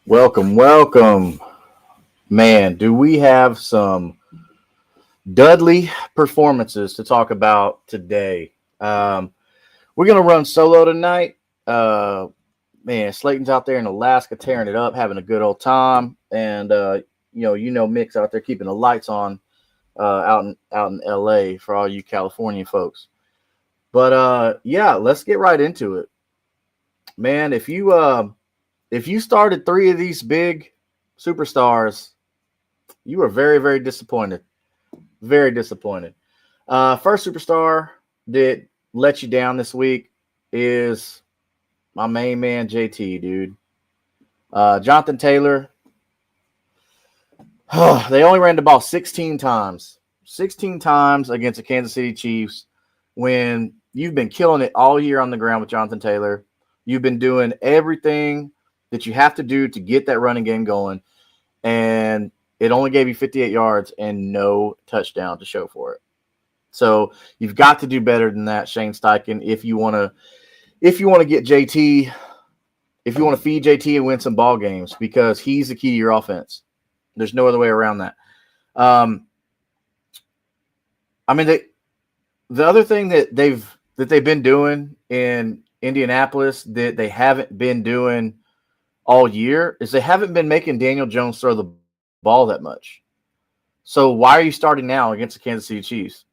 Welcome, welcome. Man, do we have some Dudley performances to talk about today? We're going to run solo tonight. Uh, man, Slayton's out there in Alaska tearing it up, having a good old time. And, Mick's out there keeping the lights on out in LA for all you California folks. But, let's get right into it. Man, if you started three of these big superstars, you were very, very disappointed. Very disappointed. First superstar that let you down this week is my main man, JT, dude. Jonathan Taylor, they only ran the ball 16 times. 16 times against the Kansas City Chiefs when you've been killing it all year on the ground with Jonathan Taylor. You've been doing everything that you have to do to get that running game going. And it only gave you 58 yards and no touchdown to show for it. So you've got to do better than that, Shane Steichen, if you want to get JT, if you want to feed JT and win some ball games, because he's the key to your offense. There's no other way around that. The other thing that they've been doing in Indianapolis that they haven't been doing all year is they haven't been making Daniel Jones throw the ball that much. So why are you starting now against the Kansas City Chiefs?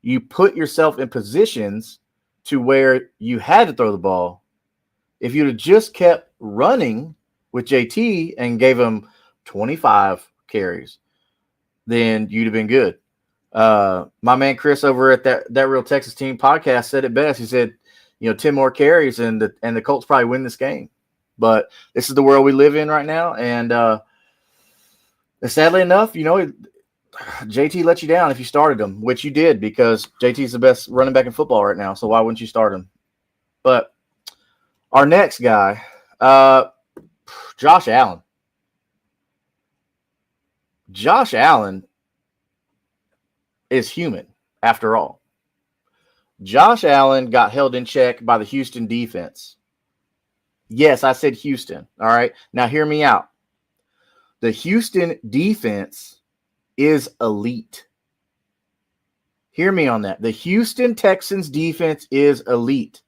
You put yourself in positions to where you had to throw the ball. If you'd have just kept running with JT and gave him 25 carries, then you'd have been good. My man Chris over at that Real Texas Team podcast said it best. He said, 10 more carries and the Colts probably win this game. But this is the world we live in right now, and sadly enough, JT let you down if you started him, which you did because JT's the best running back in football right now. So why wouldn't you start him? But our next guy, Josh Allen. Josh Allen is human after all. Josh Allen got held in check by the Houston defense. Yes, I said Houston. All right. Now hear me out. The Houston defense is elite. Hear me on that. The Houston Texans defense is elite.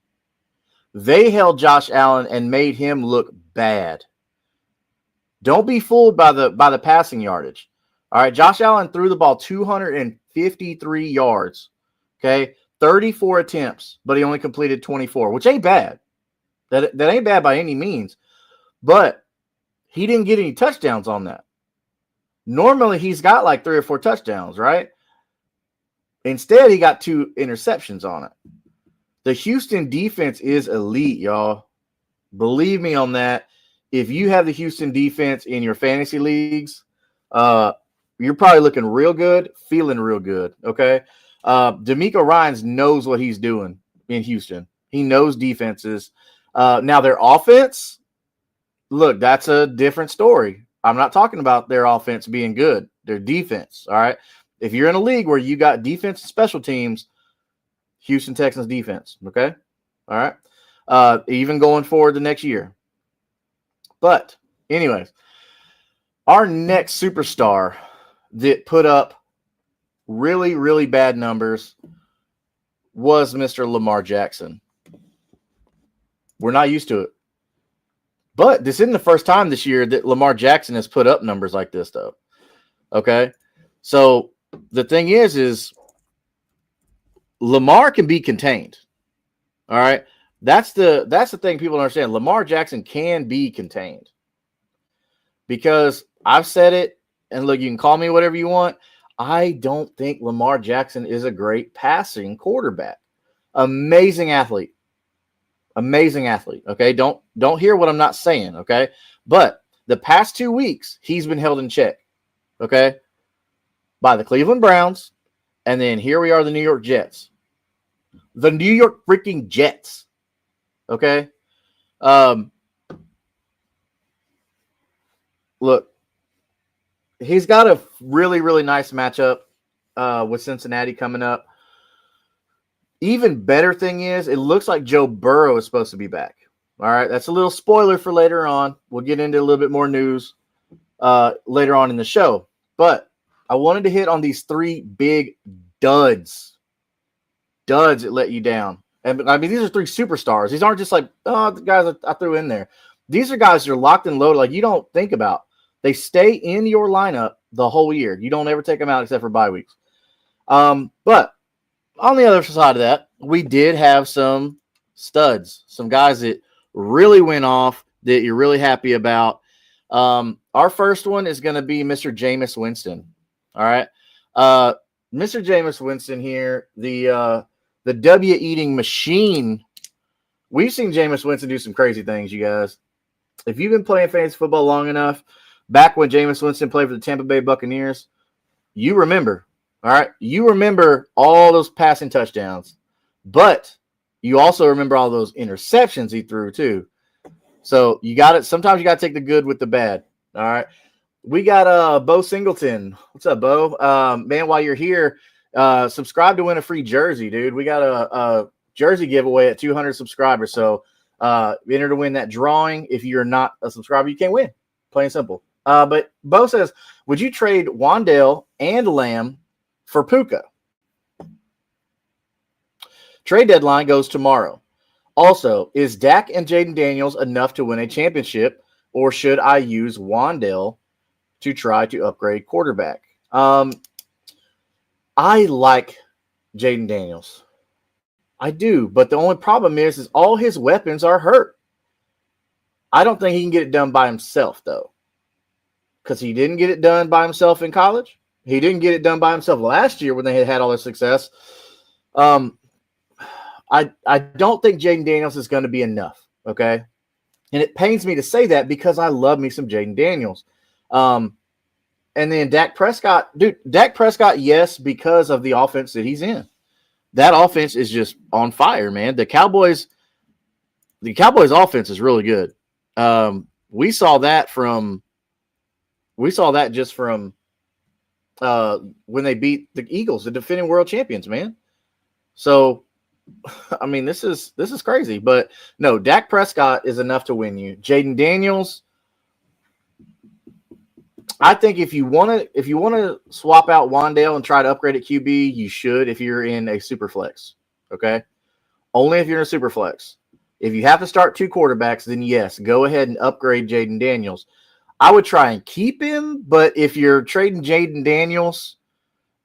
They held Josh Allen and made him look bad. Don't be fooled by the passing yardage. All right. Josh Allen threw the ball 253 yards. Okay. 34 attempts, but he only completed 24, which ain't bad. That ain't bad by any means, but he didn't get any touchdowns on that. Normally, he's got like 3 or 4 touchdowns, right? Instead, he got 2 interceptions on it. The Houston defense is elite, y'all. Believe me on that. If you have the Houston defense in your fantasy leagues, you're probably looking real good, feeling real good, okay? D'Amico Ryans knows what he's doing in Houston. He knows defenses. Now their offense, look, that's a different story. I'm not talking about their offense being good. Their defense, all right? If you're in a league where you got defense and special teams, Houston Texans defense, okay? All right? Even going forward the next year. But anyways, our next superstar that put up really, really bad numbers was Mr. Lamar Jackson. We're not used to it. But this isn't the first time this year that Lamar Jackson has put up numbers like this, though. Okay? So the thing is Lamar can be contained. All right? That's the thing people don't understand. Lamar Jackson can be contained. Because I've said it, and look, you can call me whatever you want. I don't think Lamar Jackson is a great passing quarterback. Amazing athlete. Amazing athlete, okay? Don't hear what I'm not saying, okay? But the past 2 weeks, he's been held in check, okay? By the Cleveland Browns, and then here we are, the New York Jets. The New York freaking Jets, okay? Look, he's got a really, really nice matchup with Cincinnati coming up. Even better thing is, it looks like Joe Burrow is supposed to be back. All right, that's a little spoiler for later on. We'll get into a little bit more news later on in the show. But I wanted to hit on these 3 big duds that let you down. And I mean, these are 3 superstars. These aren't just like, oh, the guys I threw in there. These are guys that are locked and loaded, like you don't think about. They stay in your lineup the whole year. You don't ever take them out except for bye weeks. But on the other side of that, we did have some studs, some guys that really went off that you're really happy about. Our first one is going to be Mr. Jameis Winston. All right. Mr. Jameis Winston here, the W eating machine. We've seen Jameis Winston do some crazy things, you guys. If you've been playing fantasy football long enough, back when Jameis Winston played for the Tampa Bay Buccaneers, you remember, all right? You remember all those passing touchdowns, but you also remember all those interceptions he threw too. So you got it. Sometimes you got to take the good with the bad. All right. We got Bo Singleton. What's up, Bo? Man, while you're here, subscribe to win a free jersey, dude. We got a jersey giveaway at 200 subscribers. So enter to win that drawing. If you're not a subscriber, you can't win. Plain and simple. But Bo says, would you trade Wan'Dale and Lamb for Puka? Trade deadline goes tomorrow. Also, is Dak and Jaden Daniels enough to win a championship, or should I use Wan'Dale to try to upgrade quarterback? I like Jaden Daniels. I do, but the only problem is all his weapons are hurt. I don't think he can get it done by himself, though, because he didn't get it done by himself in college. He didn't get it done by himself last year when they had all their success. I don't think Jaden Daniels is going to be enough, okay? And it pains me to say that because I love me some Jaden Daniels. And then Dak Prescott, yes, because of the offense that he's in. That offense is just on fire, man. The Cowboys offense is really good. We saw that just from when they beat the Eagles, the defending world champions, man. So, I mean, this is crazy, but no, Dak Prescott is enough to win you. Jaden Daniels, I think if you want to swap out Wan'Dale and try to upgrade at QB, you should if you're in a super flex. Okay, only if you're in a super flex. If you have to start 2 quarterbacks, then yes, go ahead and upgrade Jaden Daniels. I would try and keep him, but if you're trading Jaden Daniels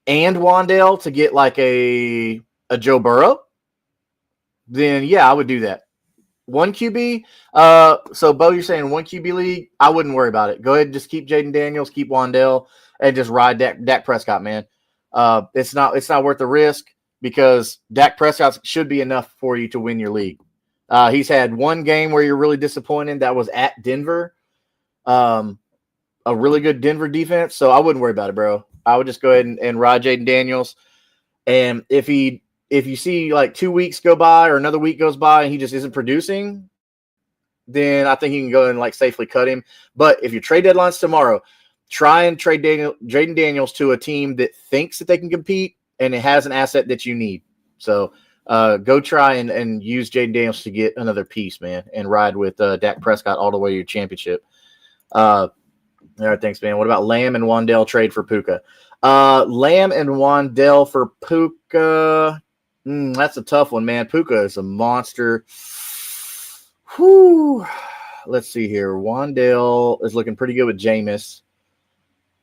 and Wan'Dale to get like a Joe Burrow, then yeah, I would do that. 1 QB. So Bo, you're saying 1 QB league? I wouldn't worry about it. Go ahead and just keep Jaden Daniels, keep Wan'Dale, and just ride Dak Prescott, man. It's not worth the risk because Dak Prescott should be enough for you to win your league. He's had 1 game where you're really disappointed. That was at Denver. A really good Denver defense. So I wouldn't worry about it, bro. I would just go ahead and ride Jaden Daniels. And if you see like 2 weeks go by or another week goes by and he just isn't producing, then I think you can go and like safely cut him. But if your trade deadline's tomorrow, try and trade Jaden Daniels to a team that thinks that they can compete and it has an asset that you need. So go try and use Jaden Daniels to get another piece, man, and ride with Dak Prescott all the way to your championship. All right, thanks, man. What about Lamb and Wan'Dale trade for Puka? Lamb and Wan'Dale for Puka. That's a tough one, man. Puka is a monster. Whew. Let's see here. Wan'Dale is looking pretty good with Jameis.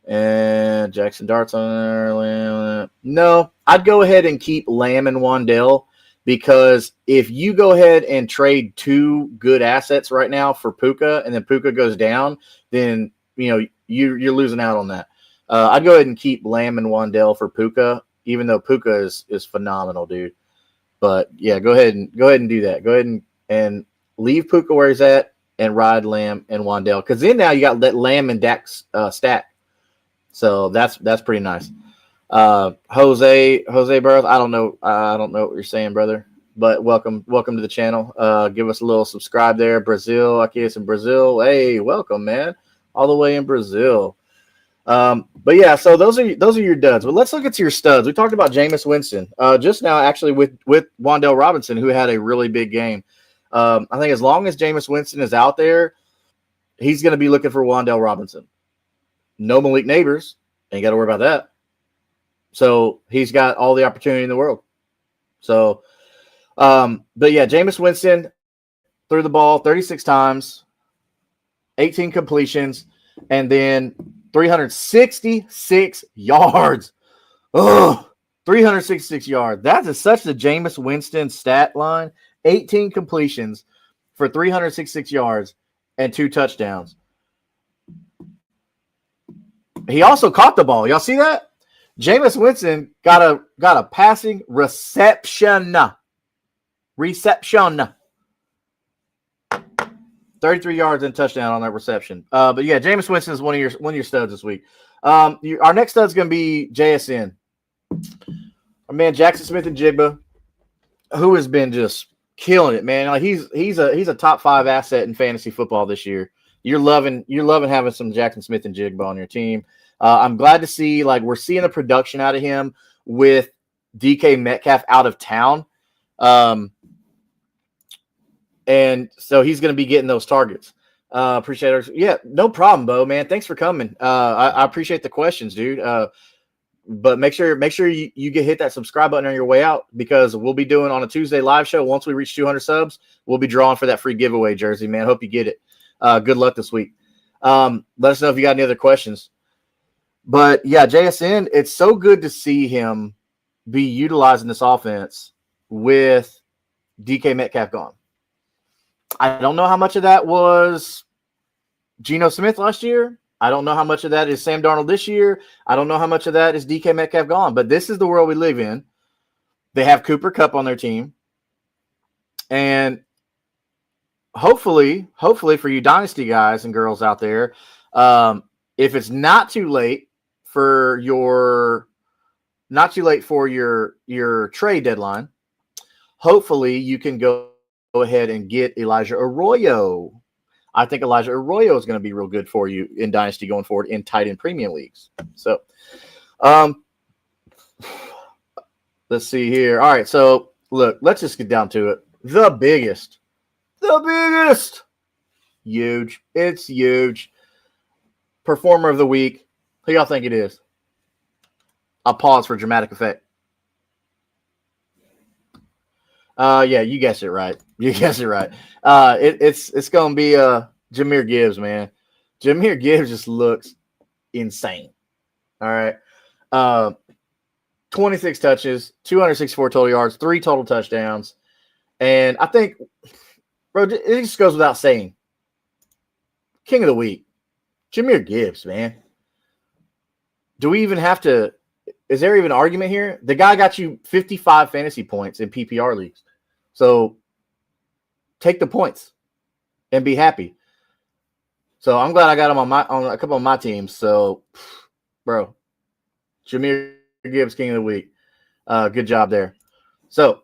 And Jackson Dart's on there. No, I'd go ahead and keep Lamb and Wan'Dale because if you go ahead and trade 2 good assets right now for Puka and then Puka goes down, then you're losing out on that. I'd go ahead and keep Lamb and Wan'Dale for Puka, even though Puka is phenomenal, dude. But yeah, go ahead and do that. Go ahead and leave Puka where he's at and ride Lamb and Wan'Dale. Because then now you got that Lamb and Dak's stack. So that's pretty nice. Jose Burroughs, I don't know what you're saying, brother. But welcome to the channel. Give us a little subscribe there. Brazil, I guess in Brazil. Hey, welcome, man. All the way in Brazil. But yeah, so those are your duds. But let's look at your studs. We talked about Jameis Winston just now, actually with Wan'Dale Robinson, who had a really big game. I think as long as Jameis Winston is out there, he's going to be looking for Wan'Dale Robinson. No Malik Neighbors. Ain't got to worry about that. So he's got all the opportunity in the world. So, but yeah, Jameis Winston threw the ball 36 times, 18 completions, and then 366 yards. Oh, 366 yards. That is such the Jameis Winston stat line. 18 completions for 366 yards and 2 touchdowns. He also caught the ball. Y'all see that? Jameis Winston got a passing reception. 33 yards and touchdown on that reception. But yeah, Jameis Winston is one of your studs this week. Our next stud is going to be JSN. Our man Jackson Smith-Njigba, who has been just killing it, man. Like he's a top 5 asset in fantasy football this year. You're loving having some Jackson Smith-Njigba on your team. I'm glad to see we're seeing the production out of him with DK Metcalf out of town. And so he's going to be getting those targets. Appreciate it. Yeah, no problem, Bo, man. Thanks for coming. I appreciate the questions, dude. But make sure you hit that subscribe button on your way out, because we'll be doing on a Tuesday live show. Once we reach 200 subs, we'll be drawing for that free giveaway jersey, man. Hope you get it. Good luck this week. Let us know if you got any other questions. But yeah, JSN, it's so good to see him be utilizing this offense with DK Metcalf gone. I don't know how much of that was Geno Smith last year. I don't know how much of that is Sam Darnold this year. I don't know how much of that is DK Metcalf gone. But this is the world we live in. They have Cooper Kupp on their team. And hopefully for you Dynasty guys and girls out there, if it's not too late for your trade deadline, hopefully you can go ahead and get Elijah Arroyo. I think Elijah Arroyo is going to be real good for you in Dynasty going forward in tight end premium leagues. So, let's see here. All right, so look, let's just get down to it. The biggest, huge. It's huge. Performer of the week. Who y'all think it is? I'll pause for dramatic effect. Yeah, you guessed it right. It's going to be Jahmyr Gibbs, man. Jahmyr Gibbs just looks insane. All right. 26 touches, 264 total yards, 3 total touchdowns. And I think, bro, it just goes without saying. King of the week, Jahmyr Gibbs, man. Do we even have to – is there even an argument here? The guy got you 55 fantasy points in PPR leagues. So take the points and be happy. So I'm glad I got him on a couple of my teams. So, bro, Jahmyr Gibbs, King of the Week. Good job there. So,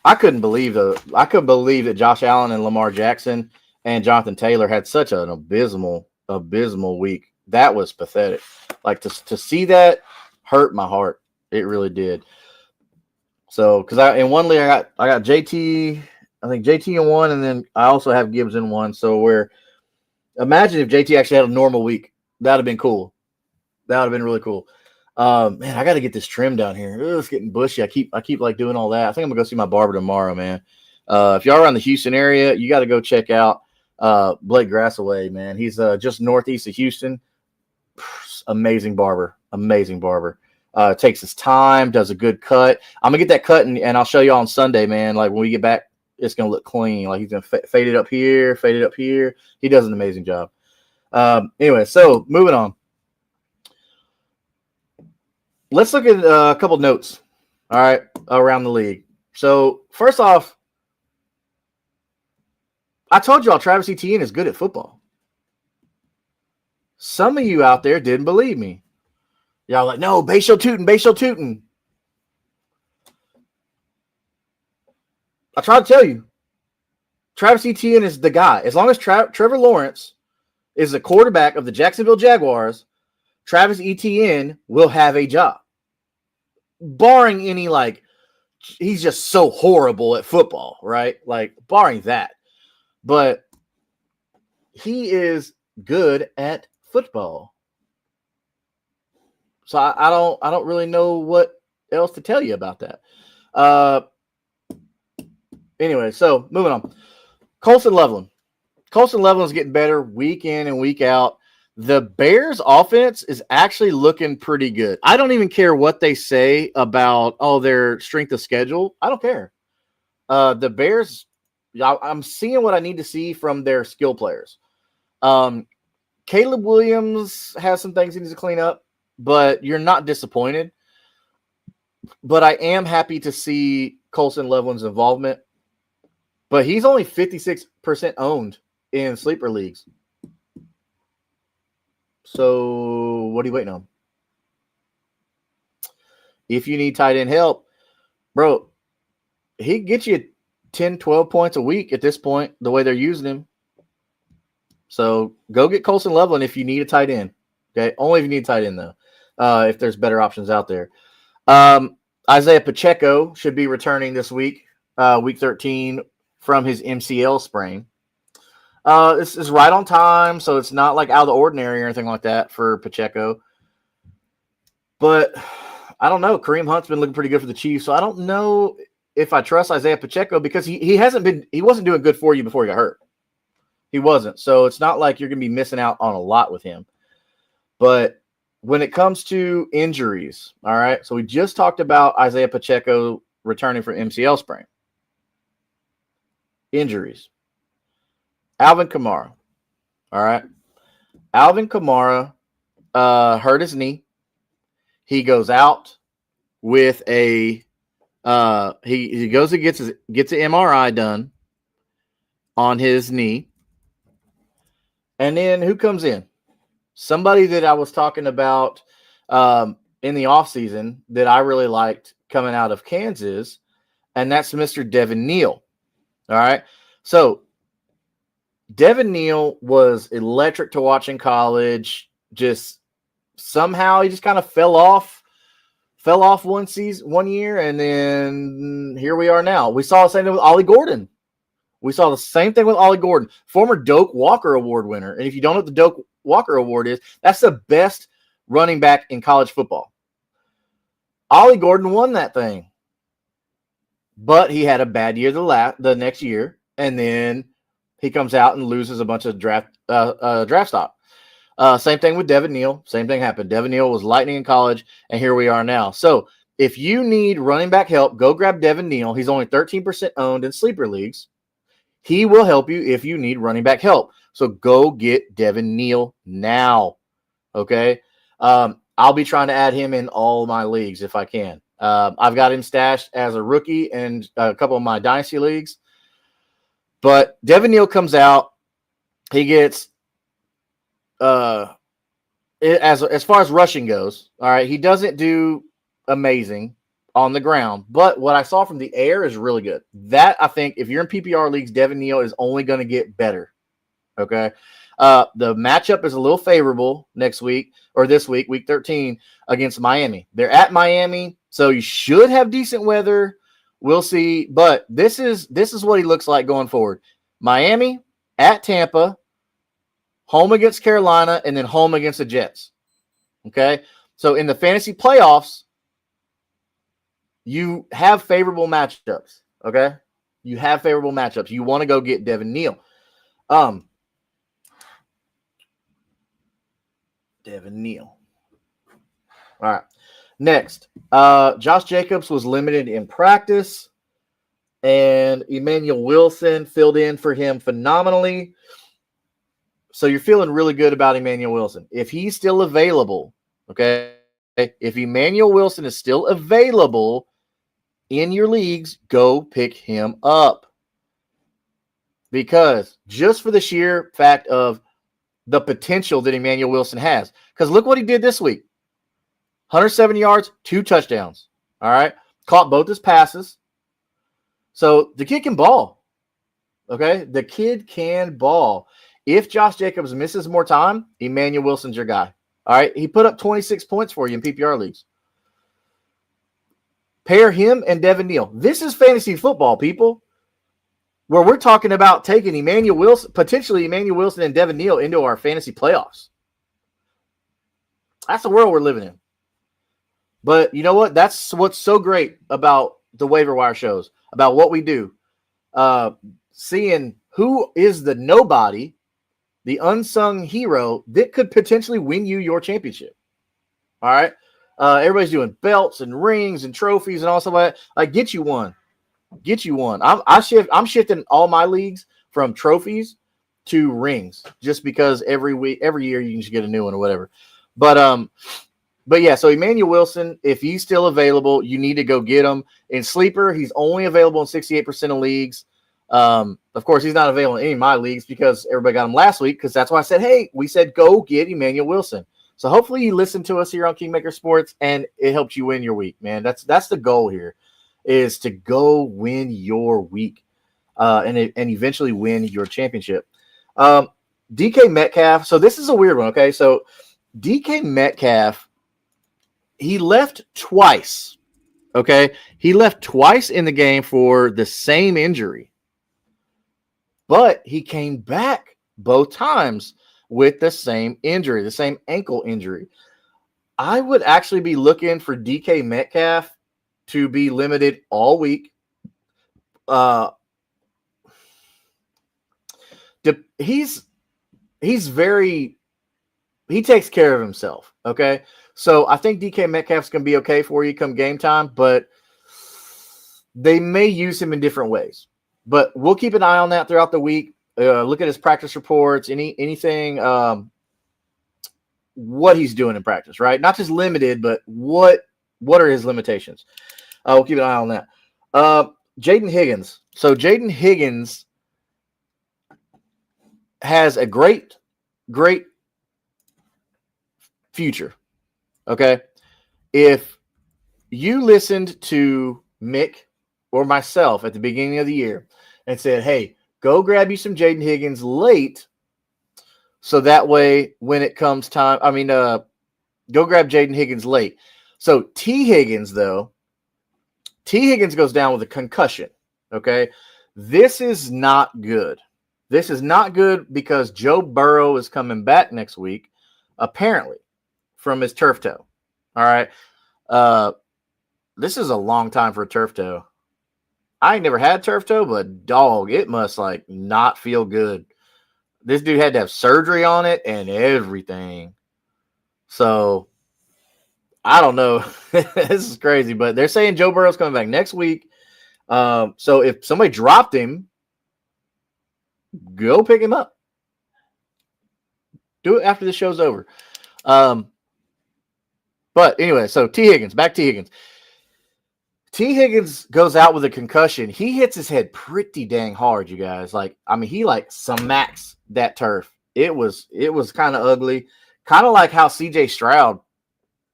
I couldn't believe that Josh Allen and Lamar Jackson and Jonathan Taylor had such an abysmal week. That was pathetic. Like to see that hurt my heart. It really did. So, because in one league I got JT, I think JT in one, and then I also have Gibbs in one. So imagine if JT actually had a normal week. That'd have been cool. That would have been really cool. Man, I got to get this trim down here. It's getting bushy. I keep like doing all that. I think I'm gonna go see my barber tomorrow, man. If y'all are around the Houston area, you got to go check out Blake Grassaway, man. He's just northeast of Houston. Amazing barber. Takes his time, does a good cut. I'm gonna get that cut and I'll show you on Sunday, man. Like when we get back, it's gonna look clean. Like he's gonna fade it up here. He does an amazing job. Anyway, so moving on. Let's look at a couple notes. All right, around the league. So first off, I told y'all Travis Etienne is good at football. Some of you out there didn't believe me. Y'all like, no, Bayshel Tootin. I tried to tell you, Travis Etienne is the guy. As long as Trevor Lawrence is the quarterback of the Jacksonville Jaguars, Travis Etienne will have a job. Barring any like he's just so horrible at football, right? Like, barring that. But he is good at football. So I don't really know what else to tell you about that. Anyway, so moving on. Colson Loveland. Colson Loveland's getting better week in and week out. The Bears offense is actually looking pretty good. I don't even care what they say about, their strength of schedule. I don't care. The Bears, I'm seeing what I need to see from their skill players. Caleb Williams has some things he needs to clean up, but you're not disappointed. But I am happy to see Colson Loveland's involvement. But he's only 56% owned in sleeper leagues. So what are you waiting on? If you need tight end help, bro, he can get you 10, 12 points a week at this point, the way they're using him. So go get Colson Loveland if you need a tight end. Okay, only if you need a tight end, though, if there's better options out there. Isaiah Pacheco should be returning this week, week 13, from his MCL sprain. This is right on time, so it's not like out of the ordinary or anything like that for Pacheco. But I don't know. Kareem Hunt's been looking pretty good for the Chiefs, so I don't know if I trust Isaiah Pacheco because he wasn't doing good for you before he got hurt. He wasn't. So it's not like you're going to be missing out on a lot with him. But when it comes to injuries, all right, so we just talked about Isaiah Pacheco returning from MCL sprain. Injuries. Alvin Kamara. All right. Alvin Kamara hurt his knee. He goes out with a he goes and gets an MRI done on his knee. And then who comes in? Somebody that I was talking about in the offseason that I really liked coming out of Kansas, and that's Mr. Devin Neal. All right. So Devin Neal was electric to watch in college. Just somehow he just kind of fell off one year, and then here we are now. We saw the same thing with Ollie Gordon. Former Doak Walker Award winner. And if you don't know what the Doak Walker Award is, that's the best running back in college football. Ollie Gordon won that thing. But he had a bad year the next year, and then he comes out and loses a bunch of draft stock. Same thing with Devin Neal. Same thing happened. Devin Neal was lightning in college, and here we are now. So if you need running back help, go grab Devin Neal. He's only 13% owned in sleeper leagues. He will help you if you need running back help. So go get Devin Neal now. Okay? I'll be trying to add him in all my leagues if I can. I've got him stashed as a rookie in a couple of my dynasty leagues. But Devin Neal comes out. He gets as far as rushing goes, all right, he doesn't do amazing on the ground. But what I saw from the air is really good. That, I think, if you're in PPR leagues, Devin Neal is only going to get better. Okay? The matchup is a little favorable this week, week 13, against Miami. They're at Miami, so you should have decent weather. We'll see. But this is what he looks like going forward. Miami, at Tampa, home against Carolina, and then home against the Jets. Okay? So in the fantasy playoffs, you have favorable matchups. Okay? You have favorable matchups. You want to go get Devin Neal. Devin Neal. All right. Next, Josh Jacobs was limited in practice, and Emmanuel Wilson filled in for him phenomenally. So you're feeling really good about Emmanuel Wilson. If he's still available, okay, if Emmanuel Wilson is still available in your leagues, go pick him up. Because just for the sheer fact of the potential that Emmanuel Wilson has. Because look what he did this week. 170 yards, 2 touchdowns. All right. Caught both his passes. So the kid can ball. Okay. The kid can ball. If Josh Jacobs misses more time, Emmanuel Wilson's your guy. All right. He put up 26 points for you in PPR leagues. Pair him and Devin Neal. This is fantasy football, people, where we're talking about taking potentially Emmanuel Wilson and Devin Neal into our fantasy playoffs. That's the world we're living in. But you know what? That's what's so great about the waiver wire shows, about what we do. Seeing who is the nobody, the unsung hero that could potentially win you your championship. All right. Everybody's doing belts and rings and trophies and all stuff like that. Like, get you one. Get you one. I'm shifting all my leagues from trophies to rings just because every year you can just get a new one or whatever. But yeah, so Emmanuel Wilson, if he's still available, you need to go get him. In Sleeper, he's only available in 68% of leagues. Of course, he's not available in any of my leagues because everybody got him last week, because that's why I said, hey, we said go get Emmanuel Wilson. So hopefully you listen to us here on Kingmaker Sports and it helps you win your week, man. That's the goal here, is to go win your week and eventually win your championship. DK Metcalf. So this is a weird one, okay? So DK Metcalf, he left twice, okay? He left twice in the game for the same injury, but he came back both times with the same injury, the same ankle injury. I would actually be looking for DK Metcalf to be limited all week. He takes care of himself, okay? So I think DK Metcalf's going to be okay for you come game time, but they may use him in different ways. But we'll keep an eye on that throughout the week. Look at his practice reports, anything, what he's doing in practice, right? Not just limited, but what are his limitations? We'll keep an eye on that. Jaden Higgins. So Jaden Higgins has a great future. Okay. If you listened to Mick or myself at the beginning of the year and said, hey, go grab you some Jaden Higgins late, so that way when it comes time, go grab Jaden Higgins late. So T. Higgins goes down with a concussion, okay? This is not good. This is not good because Joe Burrow is coming back next week, apparently, from his turf toe. All right? This is a long time for a turf toe. I ain't never had turf toe, but dog, it must not feel good. This dude had to have surgery on it and everything. So I don't know. This is crazy, but they're saying Joe Burrow's coming back next week. So if somebody dropped him, go pick him up. Do it after the show's over. But anyway, so T. Higgins, back to Higgins. T. Higgins goes out with a concussion. He hits his head pretty dang hard, you guys. He smacks that turf. It was kind of ugly. Kind of like how C.J. Stroud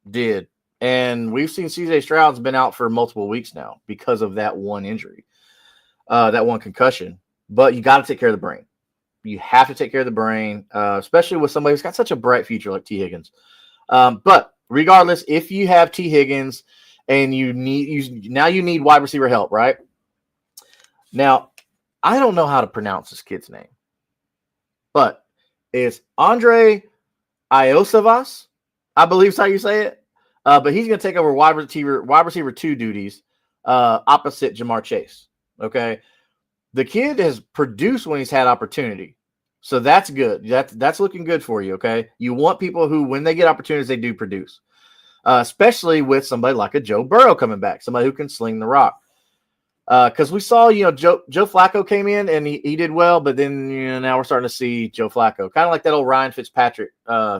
did. And we've seen C.J. Stroud's been out for multiple weeks now because of that one injury, that one concussion. But you got to take care of the brain. You have to take care of the brain, especially with somebody who's got such a bright future like T. Higgins. But regardless, if you have T. Higgins and you need wide receiver help, right? Now, I don't know how to pronounce this kid's name, but it's Andre Iosivas, I believe is how you say it. But he's going to take over wide receiver 2 duties opposite Jamar Chase. Okay. The kid has produced when he's had opportunity. So that's good. That's looking good for you. Okay. You want people who, when they get opportunities, they do produce, especially with somebody like a Joe Burrow coming back, somebody who can sling the rock. Because we saw, Joe Flacco came in and he did well, but then now we're starting to see Joe Flacco, kind of like that old Ryan Fitzpatrick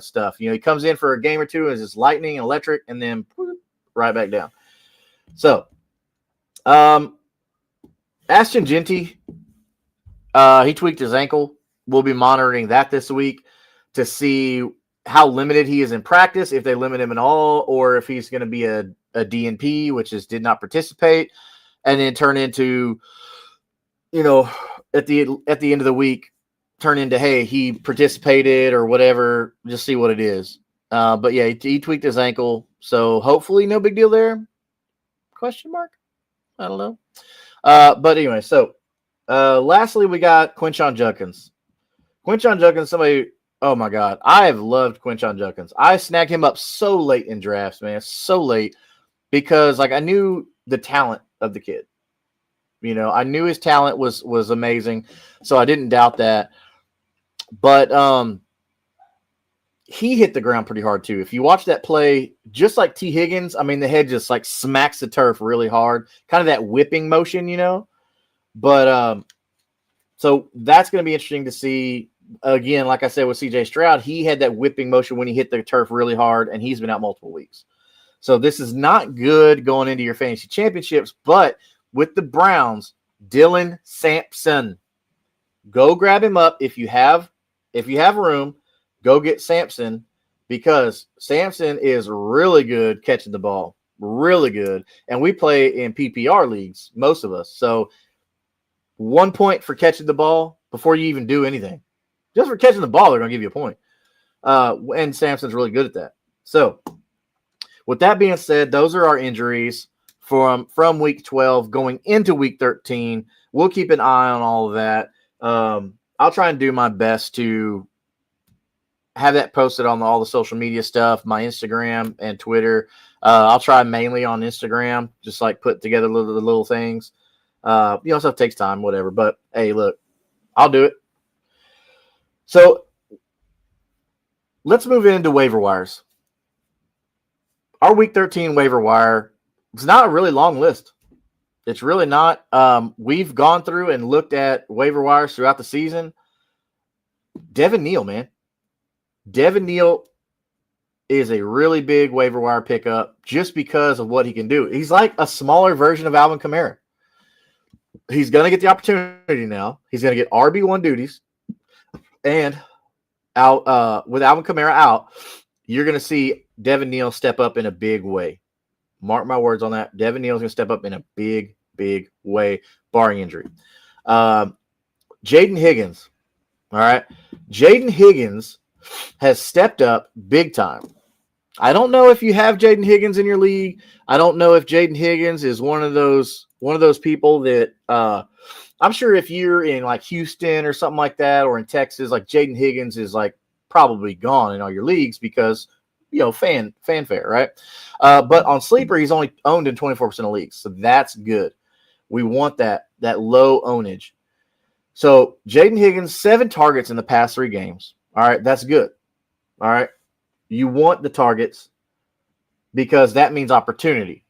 stuff. He comes in for a game or two as just lightning and electric, and then right back down. So, Ashton Genty, he tweaked his ankle. We'll be monitoring that this week to see how limited he is in practice, if they limit him at all, or if he's going to be a DNP, which is did not participate. And then turn into, at the end of the week, turn into, hey, he participated or whatever. Just see what it is. But yeah, he tweaked his ankle, so hopefully no big deal there. Question mark? I don't know. But anyway, so lastly, we got Quinshon Judkins. Quinshon Judkins, somebody, oh my God, I have loved Quinshon Judkins. I snagged him up so late in drafts, man, so late, because like I knew the talent of the kid. You know, I knew his talent was amazing, so I didn't doubt that. But he hit the ground pretty hard too. If you watch that play, just like T. Higgins, I mean, the head just like smacks the turf really hard, kind of that whipping motion, you know. But so that's going to be interesting to see. Again, like I said with C.J. Stroud, he had that whipping motion when he hit the turf really hard, and he's been out multiple weeks. So this is not good going into your fantasy championships. But with the Browns, Dylan Sampson, go grab him up if you have room. Go get Sampson, because Sampson is really good catching the ball, really good. And we play in PPR leagues, most of us. So 1 point for catching the ball before you even do anything. Just for catching the ball, they're going to give you a point. And Sampson's really good at that. So with that being said, those are our injuries from week 12 going into week 13. We'll keep an eye on all of that. I'll try and do my best to have that posted on all the social media stuff, my Instagram and Twitter. I'll try mainly on Instagram, just like put together little things. Stuff takes time, whatever. But hey, look, I'll do it. So let's move into waiver wires. Our week 13 waiver wire is not a really long list. It's really not. We've gone through and looked at waiver wires throughout the season. Devin Neal, man. Devin Neal is a really big waiver wire pickup just because of what he can do. He's like a smaller version of Alvin Kamara. He's going to get the opportunity now. He's going to get RB1 duties. And out with Alvin Kamara out, you're going to see Devin Neal step up in a big way. Mark my words on that. Devin Neal is going to step up in a big way, barring injury. Jaden Higgins. All right. Jaden Higgins has stepped up big time. I don't know if you have Jaden Higgins in your league. I don't know if Jaden Higgins is one of those people that I'm sure if you're in like Houston or something like that, or in Texas, like Jaden Higgins is like probably gone in all your leagues because, you know, fanfare, right? But on Sleeper, he's only owned in 24% of leagues. So that's good. We want that low ownage. So Jaden Higgins, 7 targets in the past 3 games. All right, that's good. All right. You want the targets because that means opportunity.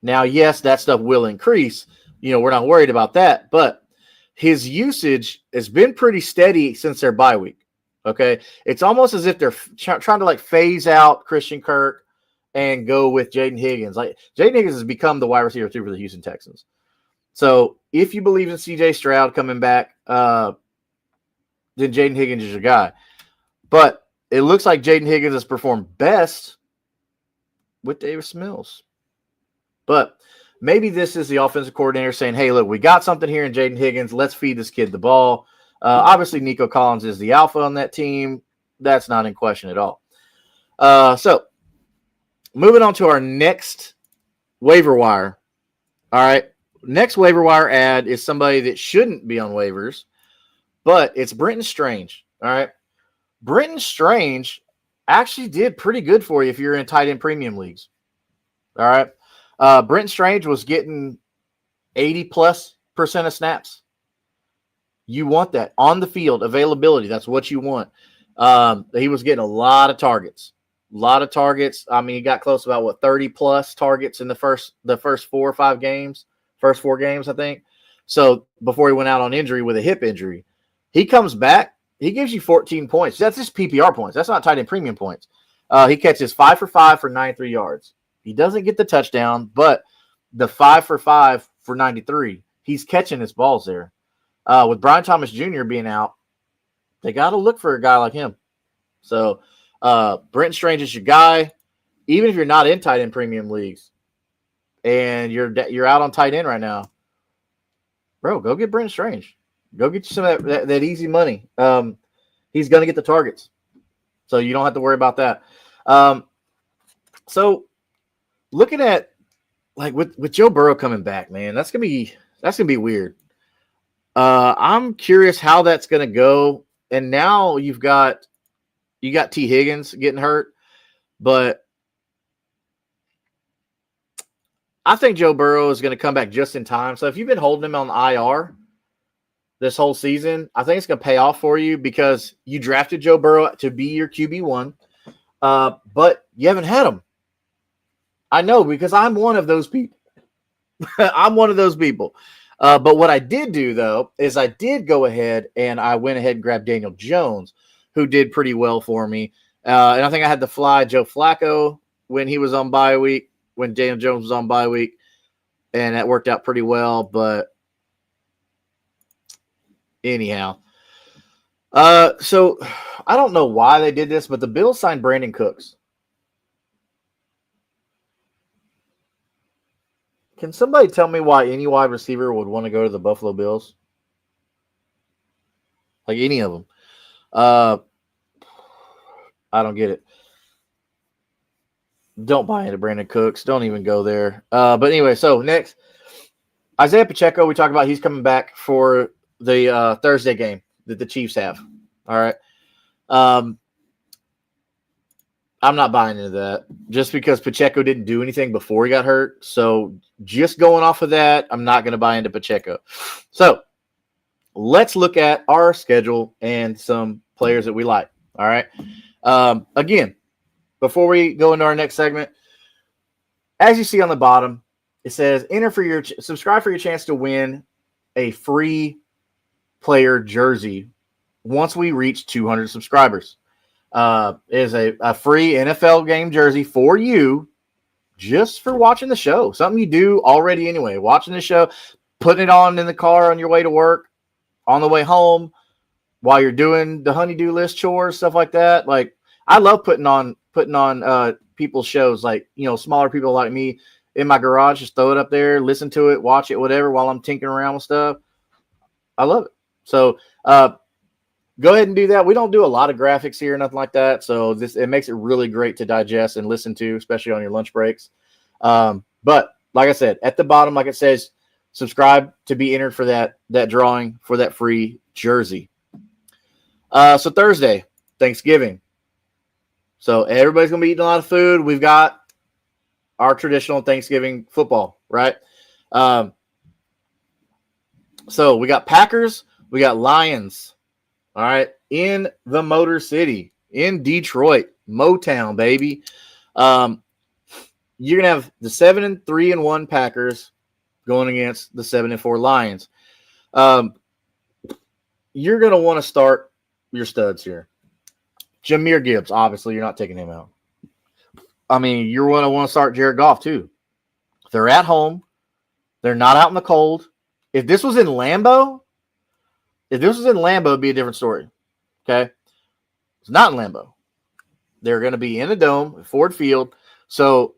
Now, yes, that stuff will increase. You know, we're not worried about that, but his usage has been pretty steady since their bye week. Okay. It's almost as if they're trying to like phase out Christian Kirk and go with Jaden Higgins. Like Jaden Higgins has become the wide receiver 2 for the Houston Texans. So if you believe in CJ Stroud coming back, then Jaden Higgins is your guy. But it looks like Jaden Higgins has performed best with Davis Mills. But maybe this is the offensive coordinator saying, hey, look, we got something here in Jaden Higgins. Let's feed this kid the ball. Obviously, Nico Collins is the alpha on that team. That's not in question at all. So moving on to our next waiver wire. All right. Next waiver wire ad is somebody that shouldn't be on waivers, but it's Brenton Strange. All right. Brenton Strange actually did pretty good for you if you're in tight end premium leagues. All right. Brenton Strange was getting 80+% of snaps. You want that on the field availability. That's what you want. He was getting a lot of targets. I mean, he got close to about 30+ targets in the first 4 or 5 games. First 4 games, I think. So before he went out on injury with a hip injury, he comes back. He gives you 14 points. That's just PPR points. That's not tight end premium points. He catches 5 for 5 for 93 yards. He doesn't get the touchdown, but the 5 for 5 for 93, he's catching his balls there. With Brian Thomas Jr. being out, they got to look for a guy like him. So Brenton Strange is your guy. Even if you're not in tight end premium leagues and you're out on tight end right now, bro, go get Brenton Strange. Go get you some of that easy money. He's going to get the targets. So you don't have to worry about that. So looking at like with Joe Burrow coming back, man, that's gonna be weird. I'm curious how that's gonna go. And now you got T. Higgins getting hurt, but I think Joe Burrow is going to come back just in time. So if you've been holding him on IR this whole season, I think it's going to pay off for you because you drafted Joe Burrow to be your QB1, but you haven't had him. I know because I'm one of those people. I'm one of those people. But what I did do, though, is I did go ahead and I went ahead and grabbed Daniel Jones, who did pretty well for me. And I think I had to fly Joe Flacco when he was on bye week, when Daniel Jones was on bye week, and that worked out pretty well. But anyhow, so I don't know why they did this, but the Bills signed Brandon Cooks. Can somebody tell me why any wide receiver would want to go to the Buffalo Bills? Like any of them. I don't get it. Don't buy into Brandon Cooks. Don't even go there. But anyway, so next, Isaiah Pacheco, we talked about he's coming back for the Thursday game that the Chiefs have. All right. I'm not buying into that just because Pacheco didn't do anything before he got hurt. So just going off of that, I'm not going to buy into Pacheco. So let's look at our schedule and some players that we like. All right. Again, before we go into our next segment, as you see on the bottom, it says subscribe for your chance to win a free player jersey once we reach 200 subscribers. Is a free NFL game jersey for you just for watching the show. Something you do already anyway. Watching the show, putting it on in the car on your way to work, on the way home, while you're doing the honey-do list chores, stuff like that. Like I love putting on people's shows, like, you know, smaller people like me in my garage, just throw it up there, listen to it, watch it, whatever, while I'm tinkering around with stuff. I love it. So, go ahead and do that. We don't do a lot of graphics here, nothing like that. So it makes it really great to digest and listen to, especially on your lunch breaks. But like I said, at the bottom, like it says, subscribe to be entered for that drawing for that free jersey. So Thursday, Thanksgiving. So everybody's going to be eating a lot of food. We've got our traditional Thanksgiving football, right? So we got Packers, we got Lions. All right, in the Motor City, in Detroit, Motown, baby. You're gonna have the 7-3-1 Packers going against the 7-4 Lions. You're gonna want to start your studs here. Jahmyr Gibbs, obviously, you're not taking him out. I mean, you're gonna want to start Jared Goff too. They're at home. They're not out in the cold. If this was in Lambeau. It'd be a different story. Okay? It's not in Lambeau. They're going to be in a dome, Ford Field. So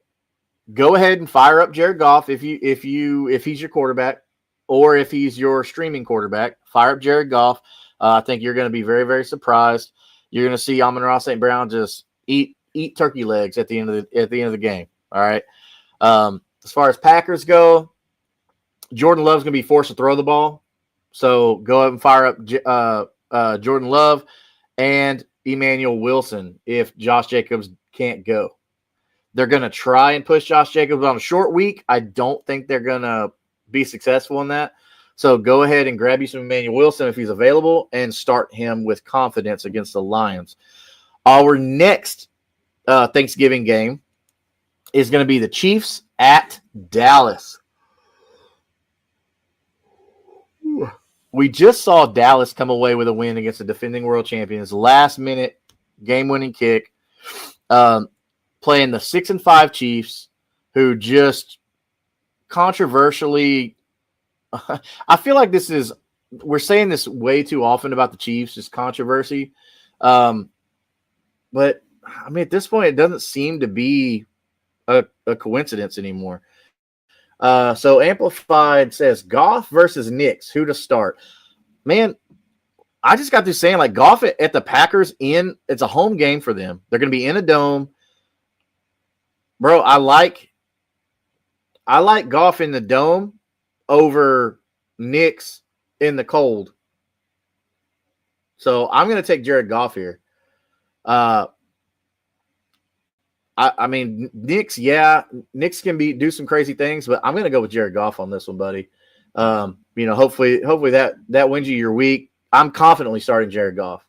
go ahead and fire up Jared Goff if he's your quarterback, or if he's your streaming quarterback. Fire up Jared Goff. I think you're going to be very, very surprised. You're going to see Amon-Ra St. Brown just eat turkey legs at the end of the game. All right. As far as Packers go, Jordan Love's going to be forced to throw the ball. So go ahead and fire up Jordan Love and Emmanuel Wilson if Josh Jacobs can't go. They're going to try and push Josh Jacobs on a short week. I don't think they're going to be successful in that. So go ahead and grab you some Emmanuel Wilson if he's available and start him with confidence against the Lions. Our next Thanksgiving game is going to be the Chiefs at Dallas. We just saw Dallas come away with a win against the defending world champions. Last-minute game-winning kick. Playing the 6-5 Chiefs, who just controversially – I feel like we're saying this way too often about the Chiefs, just controversy. But, I mean, at this point, it doesn't seem to be a coincidence anymore. So Amplified says Goff versus Knicks, who to start? Man, I just got through saying, like, Goff at the Packers it's a home game for them. They're going to be in a dome. Bro, I like I like Goff in the dome over Knicks in the cold. So I'm going to take Jared Goff here. I mean, Knicks, yeah, Knicks can do some crazy things, but I'm going to go with Jared Goff on this one, buddy. Hopefully that wins you your week. I'm confidently starting Jared Goff.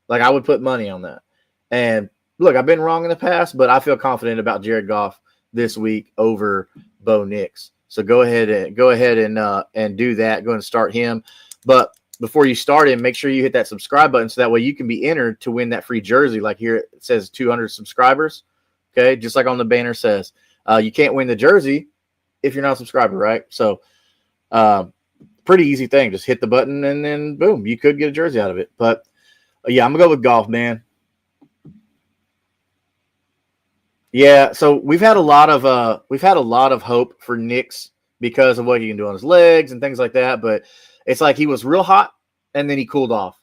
Like, I would put money on that. And look, I've been wrong in the past, but I feel confident about Jared Goff this week over Bo Nix. So go ahead and do that. Go ahead and start him. But before you start him, make sure you hit that subscribe button so that way you can be entered to win that free jersey. Like here it says 200 subscribers. Okay, just like on the banner says. You can't win the jersey if you're not a subscriber, right? So pretty easy thing. Just hit the button and then boom, you could get a jersey out of it. But yeah, I'm gonna go with Goff, man. Yeah, so we've had a lot of hope for Knicks because of what he can do on his legs and things like that. But it's like he was real hot and then he cooled off.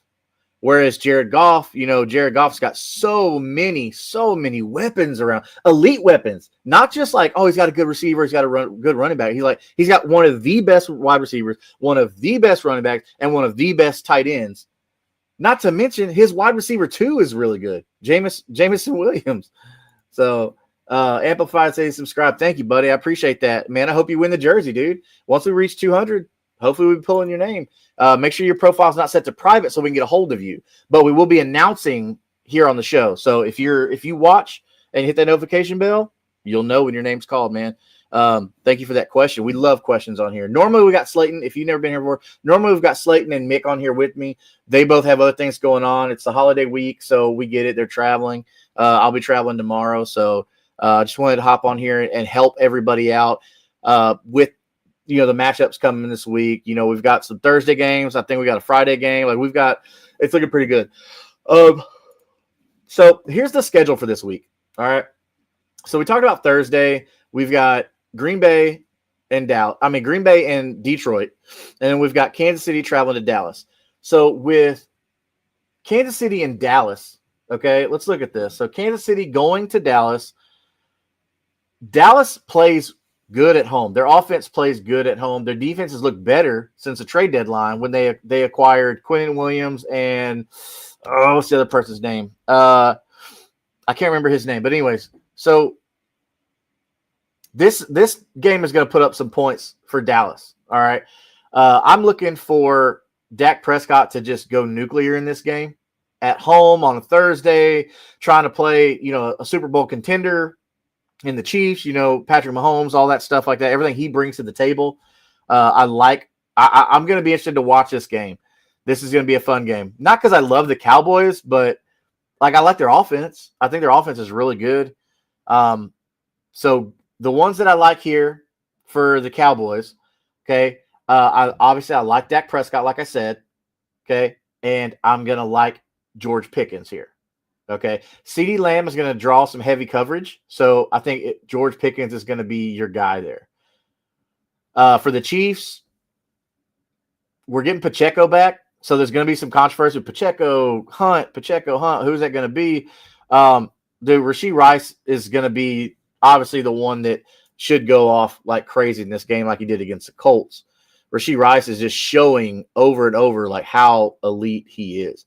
Whereas Jared Goff, Jared Goff's got so many weapons around, elite weapons. Not just like, oh, he's got a good receiver, he's got a good running back. He's got one of the best wide receivers, one of the best running backs, and one of the best tight ends. Not to mention his wide receiver too is really good, Jameson Williams. So Amplified says subscribe. Thank you, buddy. I appreciate that, man. I hope you win the jersey, dude. Once we reach 200, hopefully we'll be pulling your name. Make sure your profile's not set to private so we can get a hold of you. But we will be announcing here on the show. So if you watch and hit that notification bell, you'll know when your name's called, man. Thank you for that question. We love questions on here. Normally we got Slayton. If you've never been here before, normally we've got Slayton and Mick on here with me. They both have other things going on. It's the holiday week, so we get it. They're traveling. I'll be traveling tomorrow, so just wanted to hop on here and help everybody out with the matchups coming this week. We've got some Thursday games. I think we got a Friday game. It's looking pretty good. So here's the schedule for this week. All right. So we talked about Thursday. We've got Green Bay and Detroit. And then we've got Kansas City traveling to Dallas. So with Kansas City and Dallas, okay, let's look at this. So Kansas City going to Dallas. Dallas plays good at home. Their offense plays good at home. Their defenses look better since the trade deadline when they acquired Quinnen Williams and what's the other person's name? I can't remember his name. But anyways, so this game is going to put up some points for Dallas. All right. I'm looking for Dak Prescott to just go nuclear in this game at home on a Thursday, trying to play, a Super Bowl contender in the Chiefs, Patrick Mahomes, all that stuff like that, everything he brings to the table. I'm going to be interested to watch this game. This is going to be a fun game. Not because I love the Cowboys, but I like their offense. I think their offense is really good. So the ones that I like here for the Cowboys, okay, I like Dak Prescott, like I said, okay, and I'm going to like George Pickens here. Okay, CeeDee Lamb is going to draw some heavy coverage, so I think George Pickens is going to be your guy there. For the Chiefs, we're getting Pacheco back, so there's going to be some controversy with Pacheco Hunt. Who's that going to be? The Rashee Rice is going to be obviously the one that should go off like crazy in this game, like he did against the Colts. Rashee Rice is just showing over and over like how elite he is.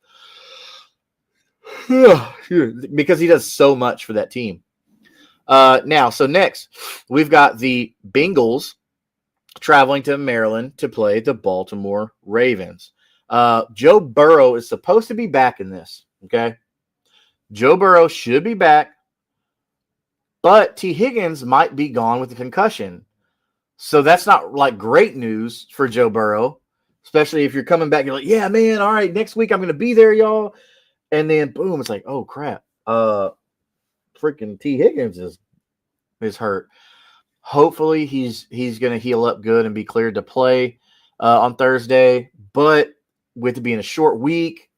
Because he does so much for that team. So next, we've got the Bengals traveling to Maryland to play the Baltimore Ravens. Joe Burrow is supposed to be back in this, okay? Joe Burrow should be back, but T. Higgins might be gone with a concussion. So that's not like great news for Joe Burrow, especially if you're coming back and you're like, yeah, man, all right, next week I'm going to be there, y'all. And then boom, it's like, oh crap. Freaking T. Higgins is hurt. Hopefully he's gonna heal up good and be cleared to play on Thursday. But with it being a short week,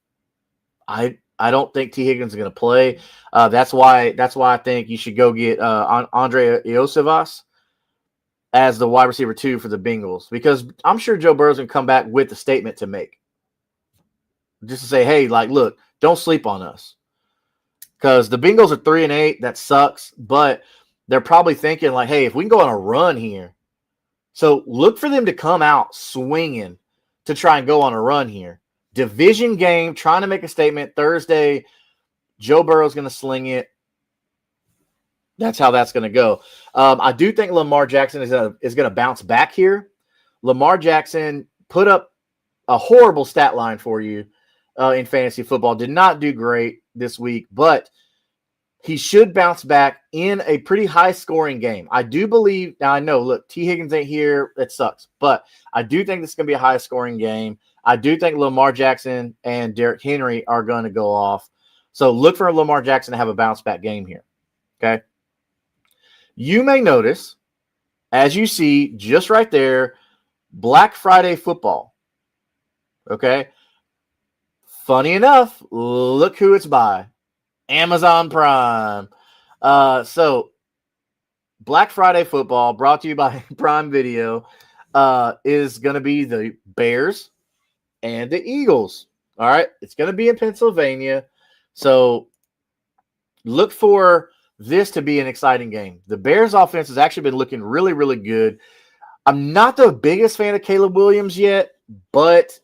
I don't think T. Higgins is gonna play. That's why I think you should go get Andre Iosivas as the wide receiver 2 for the Bengals, because I'm sure Joe Burrow's gonna come back with a statement to make. Just to say, hey, look, don't sleep on us. Because the Bengals are 3-8. That sucks. But they're probably thinking, hey, if we can go on a run here, So look for them to come out swinging to try and go on a run here. Division game, trying to make a statement. Thursday, Joe Burrow's going to sling it. That's how that's going to go. I do think Lamar Jackson is going to bounce back here. Lamar Jackson put up a horrible stat line for you in fantasy football. Did not do great this week, but he should bounce back in a pretty high-scoring game. I do believe – now, I know, look, T. Higgins ain't here. It sucks. But I do think this is going to be a high-scoring game. I do think Lamar Jackson and Derrick Henry are going to go off. So look for Lamar Jackson to have a bounce-back game here, okay? You may notice, as you see just right there, Black Friday football, okay? Funny enough, look who it's by. Amazon Prime. So Black Friday football brought to you by Prime Video is going to be the Bears and the Eagles. All right. It's going to be in Pennsylvania. So look for this to be an exciting game. The Bears offense has actually been looking really, really good. I'm not the biggest fan of Caleb Williams yet, but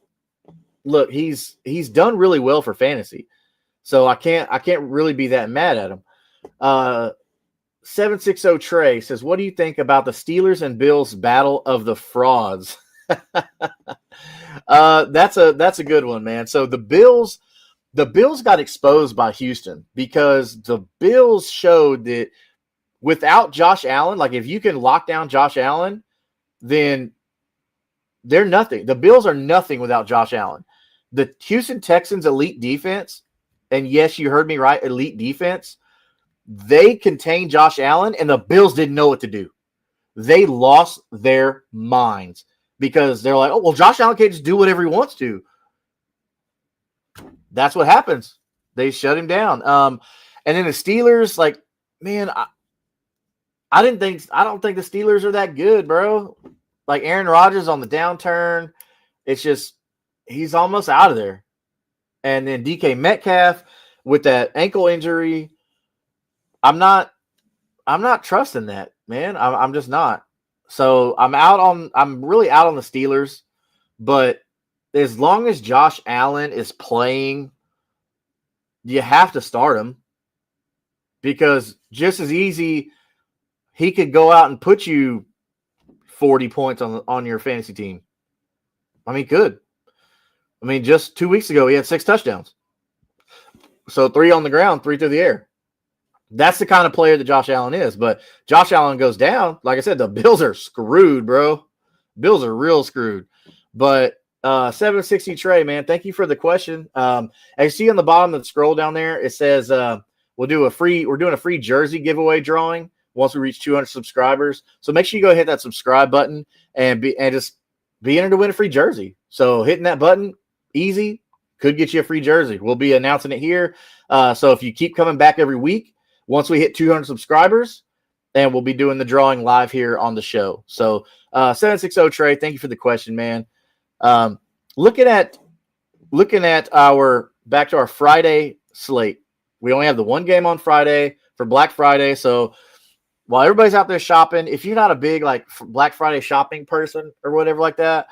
look, he's done really well for fantasy. So I can't really be that mad at him. 760 Trey says, what do you think about the Steelers and Bills battle of the frauds? That's a good one, man. So the Bills got exposed by Houston because the Bills showed that without Josh Allen, like if you can lock down Josh Allen, then they're nothing. The Bills are nothing without Josh Allen. The Houston Texans elite defense, and yes, you heard me right, elite defense, they contained Josh Allen, and the Bills didn't know what to do. They lost their minds because they're like, oh, well, Josh Allen can't just do whatever he wants to. That's what happens. They shut him down. And then the Steelers, like, man, I don't think the Steelers are that good, bro. Like Aaron Rodgers on the downturn. It's just he's almost out of there. And then DK Metcalf with that ankle injury. I'm not trusting that, man. I'm just not. So I'm really out on the Steelers, but as long as Josh Allen is playing, you have to start him because just as easy, he could go out and put you 40 points on your fantasy team. I mean, good. I mean, just 2 weeks ago, he had 6 touchdowns. So 3 on the ground, 3 through the air. That's the kind of player that Josh Allen is. But Josh Allen goes down. Like I said, the Bills are screwed, bro. Bills are real screwed. But 760 Trey, man, thank you for the question. As you see on the bottom of the scroll down there, it says we're doing a free jersey giveaway drawing once we reach 200 subscribers. So make sure you go hit that subscribe button and just be entered to win a free jersey. So hitting that button, easy, could get you a free jersey. We'll be announcing it here. So if you keep coming back every week, once we hit 200 subscribers, and we'll be doing the drawing live here on the show. So 760 Trey, thank you for the question, man. Looking at back to our Friday slate. We only have the one game on Friday for Black Friday. So while everybody's out there shopping, if you're not a big like Black Friday shopping person or whatever like that,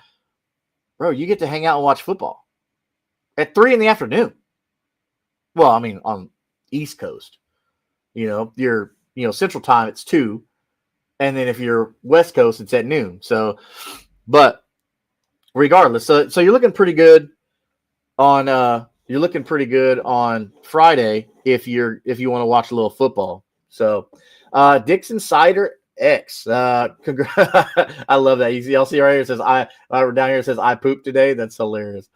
bro, you get to hang out and watch football at 3 p.m. Well, I mean, on East Coast, you're Central Time, it's 2. And then if you're West Coast, it's at noon. So, but regardless, so you're looking pretty good on Friday if you want to watch a little football. So Dixon Cider X. I love that. Y'all see right here, it says down here it says I pooped today. That's hilarious.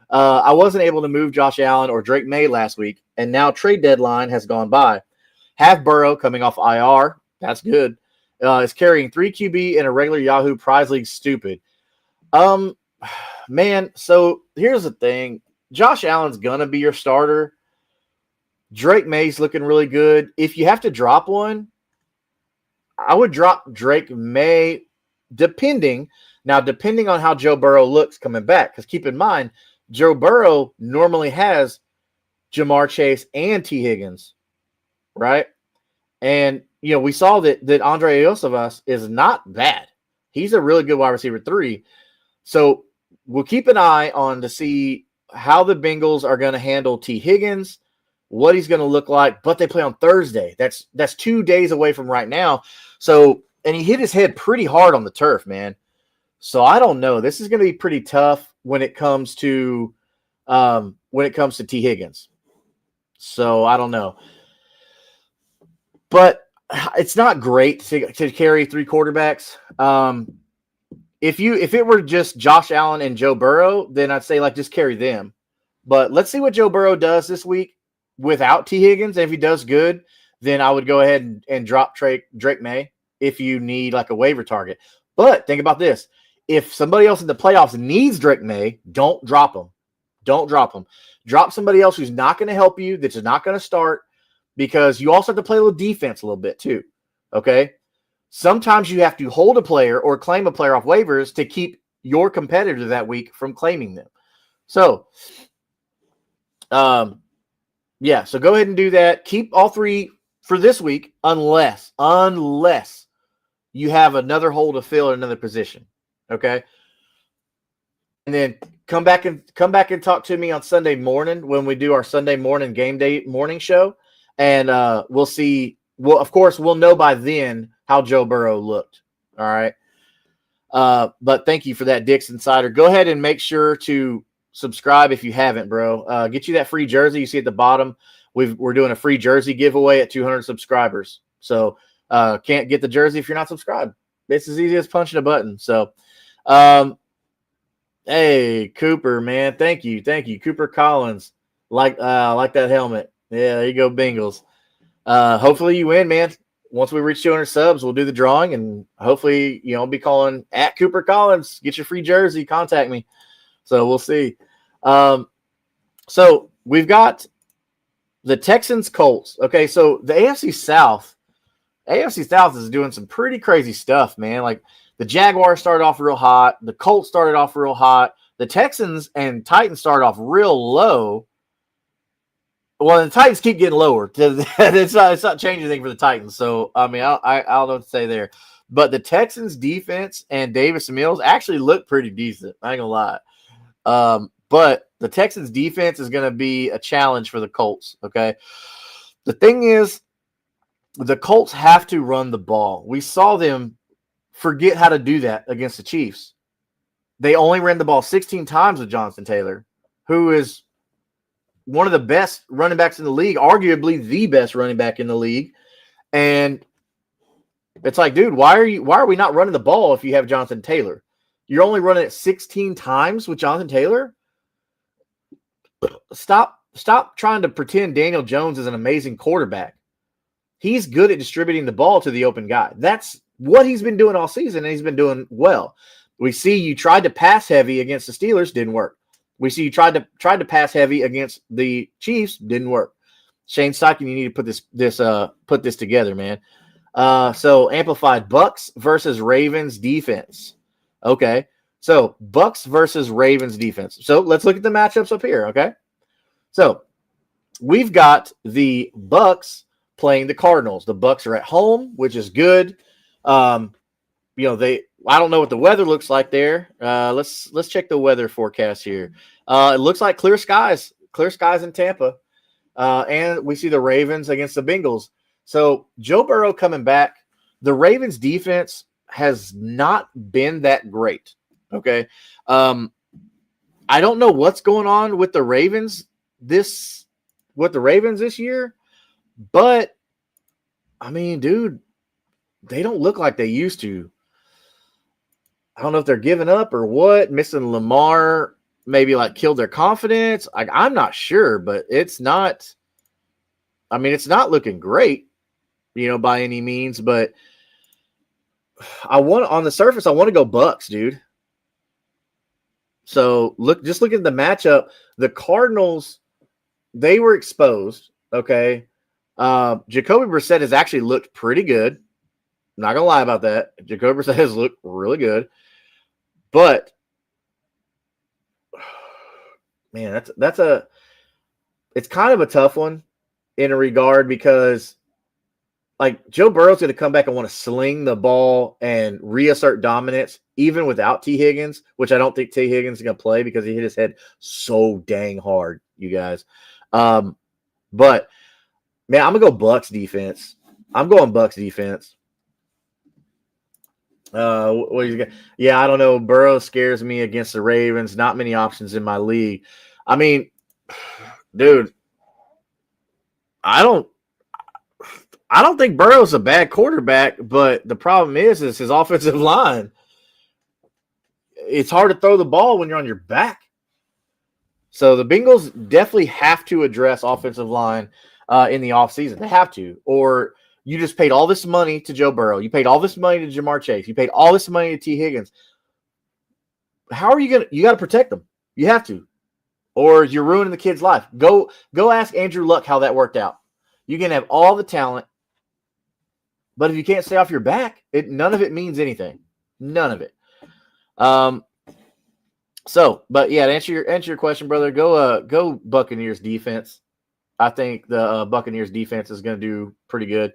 I wasn't able to move Josh Allen or Drake May last week, and now trade deadline has gone by. Have Burrow coming off IR. That's good. Is carrying 3 QB in a regular Yahoo prize league. Stupid. Man, so here's the thing. Josh Allen's going to be your starter. Drake May's looking really good. If you have to drop one, I would drop Drake May depending on how Joe Burrow looks coming back. Because keep in mind, Joe Burrow normally has Jamar Chase and T. Higgins, right? And, we saw that Andre Iosivas is not bad. He's a really good wide receiver 3. So we'll keep an eye on to see how the Bengals are going to handle T. Higgins, what he's going to look like. But they play on Thursday. That's 2 days away from right now. So, and he hit his head pretty hard on the turf, man. So I don't know. This is going to be pretty tough when it comes to T. Higgins. So I don't know. But it's not great to carry 3 quarterbacks. If it were just Josh Allen and Joe Burrow, then I'd say just carry them. But let's see what Joe Burrow does this week without T. Higgins. And if he does good, then I would go ahead and drop Drake May if you need a waiver target. But think about this. If somebody else in the playoffs needs Drake May, don't drop him. Don't drop him. Drop somebody else who's not going to help you, that's not going to start, because you also have to play a little defense a little bit too, okay? Sometimes you have to hold a player or claim a player off waivers to keep your competitor that week from claiming them. So, so go ahead and do that. Keep all 3 for this week unless you have another hole to fill in another position, okay? And then come back and talk to me on Sunday morning when we do our Sunday morning game day morning show. And we'll see. Well, of course, we'll know by then how Joe Burrow looked. All right. But thank you for that, Dix Insider. Go ahead and make sure to subscribe if you haven't, bro. Get you that free jersey you see at the bottom. We're doing a free jersey giveaway at 200 subscribers. So can't get the jersey if you're not subscribed. It's as easy as punching a button. So, hey, Cooper, man, thank you, Cooper Collins. Like that helmet. Yeah, there you go, Bengals. Hopefully you win, man. Once we reach 200 subs, we'll do the drawing, and hopefully, I'll be calling at Cooper Collins. Get your free jersey. Contact me. So we'll see. So we've got the Texans Colts. Okay, so the AFC South is doing some pretty crazy stuff, man. The Jaguars started off real hot. The Colts started off real hot. The Texans and Titans started off real low. Well, the Titans keep getting lower. It's not changing anything for the Titans. So, I don't know what to say there. But the Texans defense and Davis Mills actually look pretty decent. I ain't going to lie. But the Texans defense is going to be a challenge for the Colts, okay? The thing is, the Colts have to run the ball. We saw them forget how to do that against the Chiefs. They only ran the ball 16 times with Jonathan Taylor, who is one of the best running backs in the league, arguably the best running back in the league. And it's dude, why are we not running the ball if you have Jonathan Taylor? You're only running it 16 times with Jonathan Taylor? Stop trying to pretend Daniel Jones is an amazing quarterback. He's good at distributing the ball to the open guy. That's what he's been doing all season, and he's been doing well. We see you tried to pass heavy against the Steelers, didn't work. We see you tried to pass heavy against the Chiefs, didn't work. Shane Steichen, you need to put this together, man. So amplified Bucks versus Ravens defense. Okay, so Bucks versus Ravens defense. So let's look at the matchups up here. Okay, so we've got the Bucks playing the Cardinals. The Bucks are at home, which is good. I don't know what the weather looks like there. Let's check the weather forecast here. It looks like clear skies in Tampa. And we see the Ravens against the Bengals. So Joe Burrow coming back. The Ravens defense has not been that great. Okay. I don't know what's going on with the Ravens this year, but dude, they don't look like they used to. I don't know if they're giving up or what. Missing Lamar maybe killed their confidence. I'm not sure, but it's not. It's not looking great, by any means. But on the surface, I want to go Bucks, dude. So look at the matchup. The Cardinals, they were exposed. Okay, Jacoby Brissett has actually looked pretty good. I'm not gonna lie about that. Jacoby Brissett has looked really good. But man, it's kind of a tough one in a regard because like Joe Burrow's going to come back and want to sling the ball and reassert dominance, even without T. Higgins, which I don't think T. Higgins is going to play because he hit his head so dang hard, you guys. But man, I'm gonna go Bucks defense. I'm going Bucks defense. What do you got? Yeah, I don't know. Burrow scares me against the Ravens. Not many options in my league. I mean, dude, I don't think Burrow's a bad quarterback, but the problem is his offensive line. It's hard to throw the ball when you're on your back. So the Bengals definitely have to address offensive line in the offseason. They have to. Or you just paid all this money to Joe Burrow. You paid all this money to Jamar Chase. You paid all this money to T. Higgins. How are you going to – you got to protect them. You have to. Or you're ruining the kid's life. Go ask Andrew Luck how that worked out. You can have all the talent, but if you can't stay off your back, none of it means anything. None of it. But yeah, to answer your question, brother, go Buccaneers defense. I think the Buccaneers defense is going to do pretty good.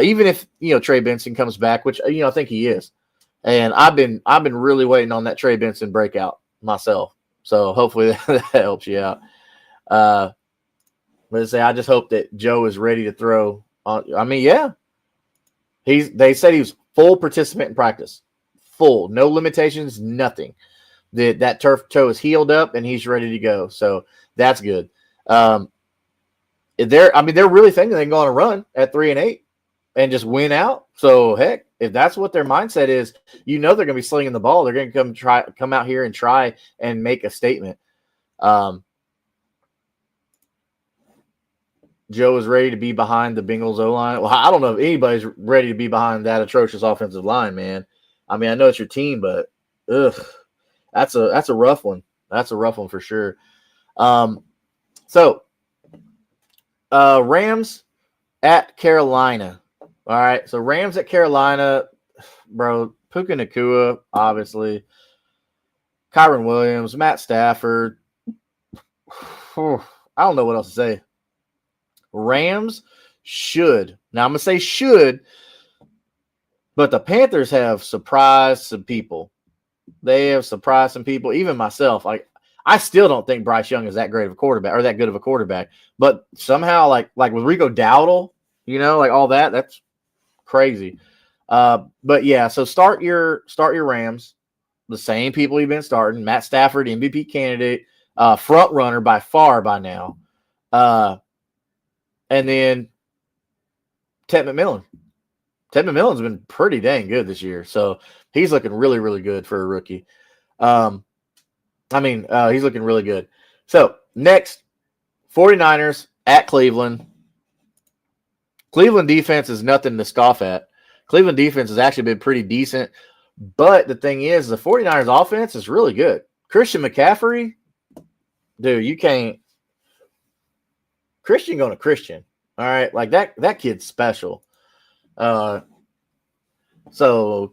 Even if, Trey Benson comes back, which, I think he is. And I've been really waiting on that Trey Benson breakout myself. So hopefully that helps you out. But I just hope that Joe is ready to throw on. I mean, yeah. They said he was full participant in practice. Full. No limitations, nothing. That turf toe is healed up and he's ready to go. So that's good. They're really thinking they can go on a run at 3-8 and just win out. So heck, if that's what their mindset is, they're going to be slinging the ball. They're going to come out here and try and make a statement. Joe is ready to be behind the Bengals O-line. Well, I don't know if anybody's ready to be behind that atrocious offensive line, man. I mean, I know it's your team, but that's a rough one. That's a rough one for sure. Rams at Carolina. All right, so Rams at Carolina, bro. Puka Nacua, obviously. Kyron Williams, Matt Stafford. I don't know what else to say. Rams should. Now, I'm going to say should, but the Panthers have surprised some people. They have surprised some people, even myself. I still don't think Bryce Young is that great of a quarterback or that good of a quarterback. But somehow, like with Rico Dowdle, all that's crazy. But yeah, so start your Rams. The same people you've been starting. Matt Stafford, MVP candidate, front runner by far by now. And then Ted McMillan. Ted McMillan's been pretty dang good this year. So he's looking really, really good for a rookie. He's looking really good. So next, 49ers at Cleveland. Cleveland defense is nothing to scoff at. Cleveland defense has actually been pretty decent. But the thing is, the 49ers offense is really good. Christian McCaffrey, dude, you can't. Christian going to Christian. All right. Like that kid's special. So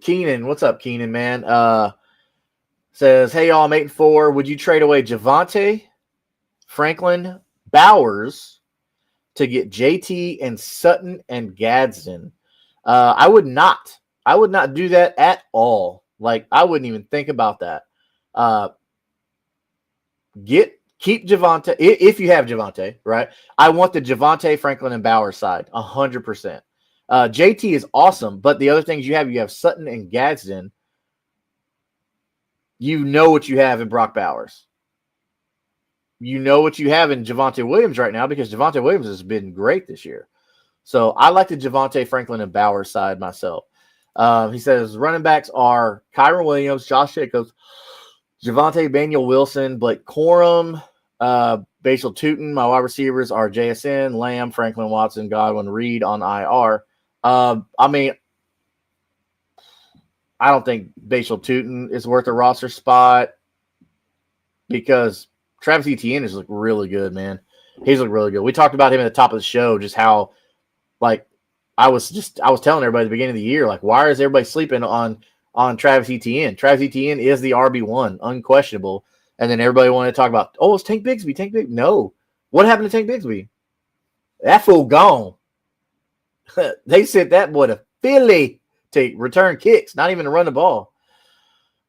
Keenan, what's up, Keenan, man? Says, hey, y'all, I'm 8-4. Would you trade away Javonte, Franklin, Bowers to get JT and Sutton and Gadsden? I would not. I would not do that at all. Like, I wouldn't even think about that. Keep Javonte if you have Javonte, right? I want the Javonte, Franklin, and Bowers side 100%. JT is awesome, but the other things you have Sutton and Gadsden. You know what you have in Brock Bowers. You know what you have in Javonte Williams right now because Javonte Williams has been great this year. So I like the Javonte, Franklin, and Bowers side myself. He says running backs are Kyron Williams, Josh Jacobs, Javonte Daniel Wilson, Blake Corum, Bashal Tootin. My wide receivers are JSN, Lamb, Franklin Watson, Godwin, Reed on IR. I don't think Bashal Tootin is worth a roster spot because Travis Etienne has looked really good, man. He's looked really good. We talked about him at the top of the show, just how, I was telling everybody at the beginning of the year, why is everybody sleeping on Travis Etienne? Travis Etienne is the RB1, unquestionable. And then everybody wanted to talk about, it's Tank Bigsby. Tank Bigsby. No. What happened to Tank Bigsby? That fool gone. They sent that boy to Philly to return kicks, not even to run the ball.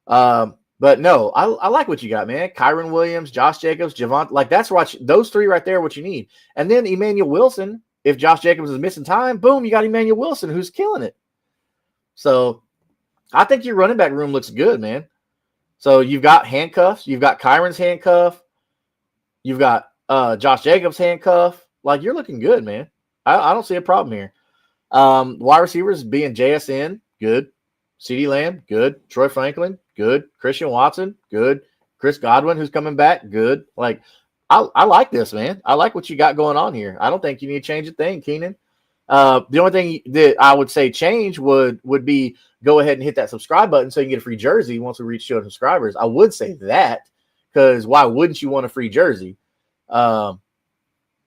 But no, I like what you got, man. Kyron Williams, Josh Jacobs, Javon. Like, that's what those three right there, what you need. And then Emmanuel Wilson, if Josh Jacobs is missing time, boom, you got Emmanuel Wilson who's killing it. So I think your running back room looks good, man. So you've got handcuffs. You've got Kyron's handcuff. You've got Josh Jacobs' handcuff. Like, you're looking good, man. I don't see a problem here. Wide receivers being JSN, good. CeeDee Lamb, good. Troy Franklin, good. Christian Watson, good. Chris Godwin, who's coming back, good. Like, I like this, man. I like what you got going on here. I don't think you need to change a thing, Keenan. The only thing that I would say change would be go ahead and hit that subscribe button so you can get a free jersey once we reach 200 subscribers. I would say that, because why wouldn't you want a free jersey?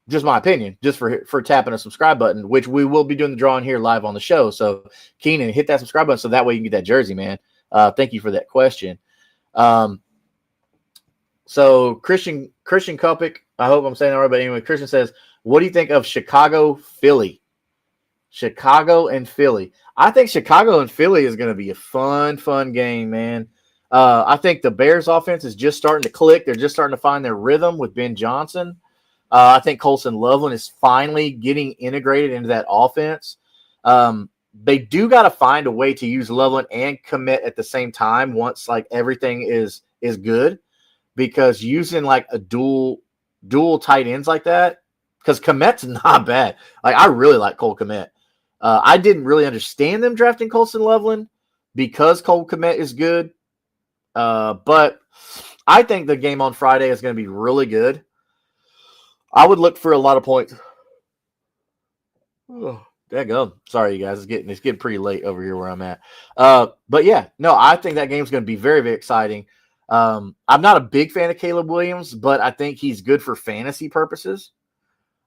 Just my opinion, just for tapping a subscribe button, which we will be doing the drawing here live on the show. So, Keenan, hit that subscribe button so that way you can get that jersey, man. Thank you for that question. So Christian Kopik, I hope I'm saying that right, but anyway, Christian says, what do you think of Chicago, Philly? Chicago and Philly. I think Chicago and Philly is going to be a fun game, man. I think the Bears offense is just starting to click. They're just starting to find their rhythm with Ben Johnson. I think Colson Loveland is finally getting integrated into that offense. They do got to find a way to use Loveland and Kmet at the same time once like everything is good, because using like a dual tight ends like that, because Kmet's not bad. Like, I really like Cole Kmet. I didn't really understand them drafting Colson Loveland because Cole Kmet is good. But I think the game on Friday is going to be really good. I would look for a lot of points. Oh, daggone. Sorry, you guys. It's getting pretty late over here where I'm at. But yeah, no, I think that game's going to be very, very exciting. I'm not a big fan of Caleb Williams, but I think he's good for fantasy purposes.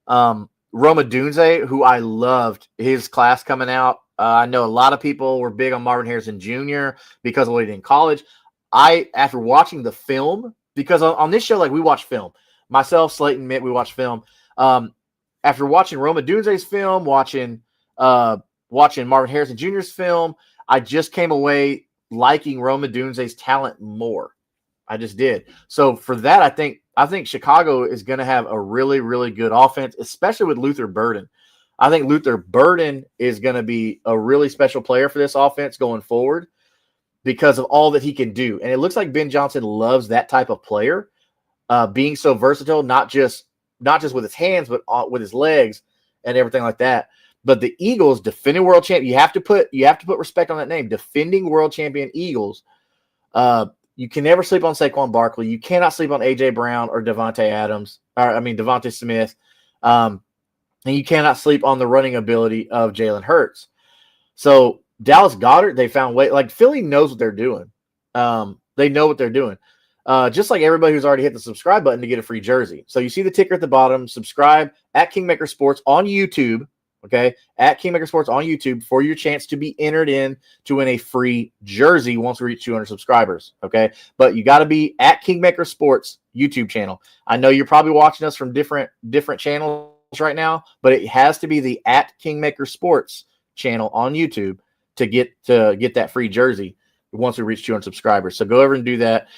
Roma Dunze, who I loved his class coming out. I know a lot of people were big on Marvin Harrison Jr. because of what he did in college. After watching the film, because on this show, like, we watch film. Myself, Slayton, Mitt, we watch film. After watching Roma Dunze's film, watching Marvin Harrison Jr.'s film, I just came away liking Roma Dunze's talent more. I just did. So for that, I think Chicago is going to have a really, really good offense, especially with Luther Burden. I think Luther Burden is going to be a really special player for this offense going forward because of all that he can do. And it looks like Ben Johnson loves that type of player, being so versatile, not just with his hands, but with his legs and everything like that. But the Eagles, defending world champion, you have to put respect on that name. Defending world champion Eagles. You can never sleep on Saquon Barkley. You cannot sleep on A.J. Brown or Devontae Smith. And you cannot sleep on the running ability of Jalen Hurts. So Dallas Goedert, they found way. Like, Philly knows what they're doing. They know what they're doing. Just like everybody who's already hit the subscribe button to get a free jersey. So you see the ticker at the bottom. Subscribe at Kingmaker Sports on YouTube. Okay, at Kingmaker Sports on YouTube for your chance to be entered in to win a free jersey once we reach 200 subscribers. Okay, but you got to be at Kingmaker Sports YouTube channel. I know you're probably watching us from different channels right now, but it has to be the at Kingmaker Sports channel on YouTube to get that free jersey once we reach 200 subscribers. So go over and do that.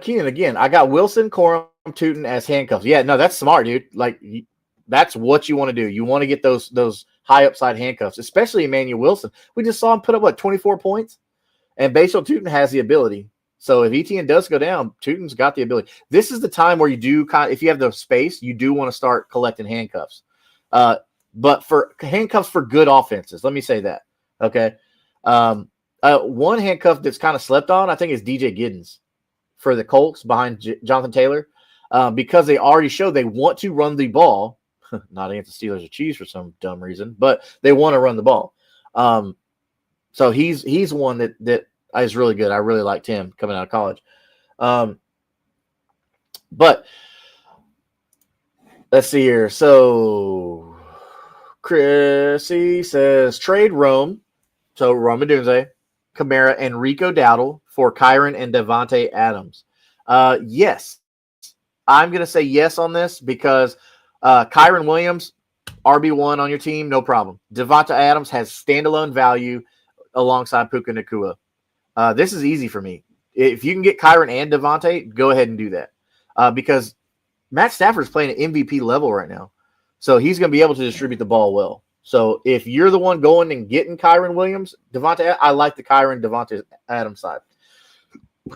Keenan, again, I got Wilson, Corum, Tootin as handcuffs. Yeah, no, that's smart, dude. Like, that's what you want to do. You want to get those high upside handcuffs, especially Emmanuel Wilson. We just saw him put up 24 points, and Bashal Tootin has the ability. So if ETN does go down, Tootin's got the ability. This is the time where you do if you have the space, you do want to start collecting handcuffs. But for handcuffs for good offenses, let me say that. Okay. One handcuff that's kind of slept on, I think, is DJ Giddens for the Colts behind Jonathan Taylor. Because they already showed they want to run the ball, not against the Steelers or Chiefs for some dumb reason, but they want to run the ball. So he's one that is really good. I really liked him coming out of college. But let's see here. So Chrissy says trade Rome. So Rome Odunze, Kamara, and Rico Dowdle for Kyron and Devontae Adams. Yes. I'm going to say yes on this because Kyron Williams, RB1 on your team, no problem. Devonta Adams has standalone value alongside Puka Nacua. This is easy for me. If you can get Kyron and Devontae, go ahead and do that. Because Matt Stafford's playing at MVP level right now. So he's going to be able to distribute the ball well. So if you're the one going and getting Kyron Williams, Devontae, I like the Kyron Devontae Adams side.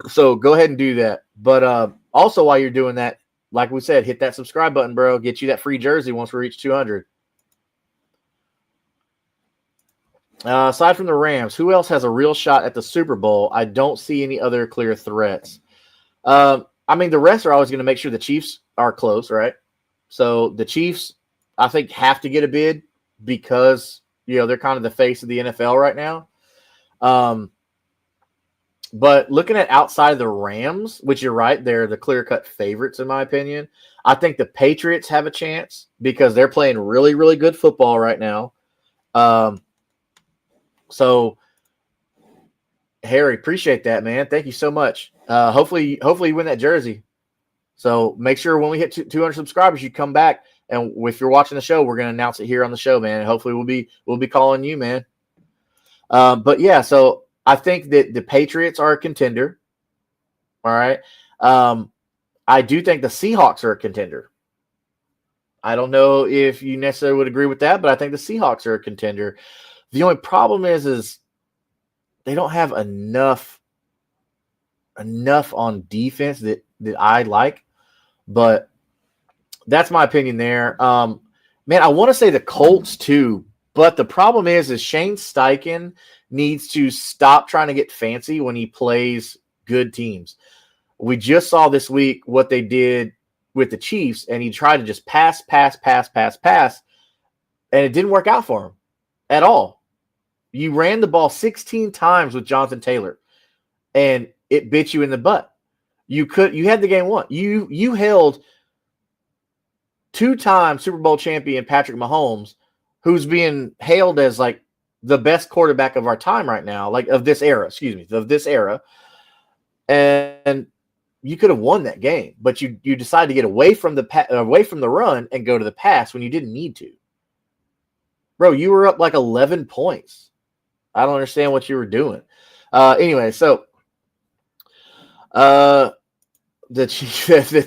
So go ahead and do that. But also while you're doing that, like we said, hit that subscribe button, bro. Get you that free jersey once we reach 200. Aside from the Rams, who else has a real shot at the Super Bowl? I don't see any other clear threats. The rest are always going to make sure the Chiefs are close, right? So the Chiefs, I think, have to get a bid because, they're kind of the face of the NFL right now. But looking at outside of the Rams, which you're right, they're the clear-cut favorites in my opinion. I think the Patriots have a chance because they're playing really, really good football right now. So, Harry, appreciate that, man. Thank you so much. Hopefully you win that jersey. So make sure when we hit 200 subscribers, you come back. And if you're watching the show, we're going to announce it here on the show, man. And hopefully we'll be calling you, man. But yeah, so I think that the Patriots are a contender. All right. I do think the Seahawks are a contender. I don't know if you necessarily would agree with that, but I think the Seahawks are a contender. The only problem is they don't have enough on defense that I like, but that's my opinion there. Man, I want to say the Colts too, but the problem is Shane Steichen needs to stop trying to get fancy when he plays good teams. We just saw this week what they did with the Chiefs, and he tried to just pass, and it didn't work out for him at all. You ran the ball 16 times with Jonathan Taylor, and it bit you in the butt. You had the game won. You held two-time Super Bowl champion Patrick Mahomes, who's being hailed as like the best quarterback of our time right now, like of this era, and you could have won that game, but you decided to get away from the run and go to the pass when you didn't need to. Bro, you were up like 11 points. I don't understand what you were doing. Anyway, so the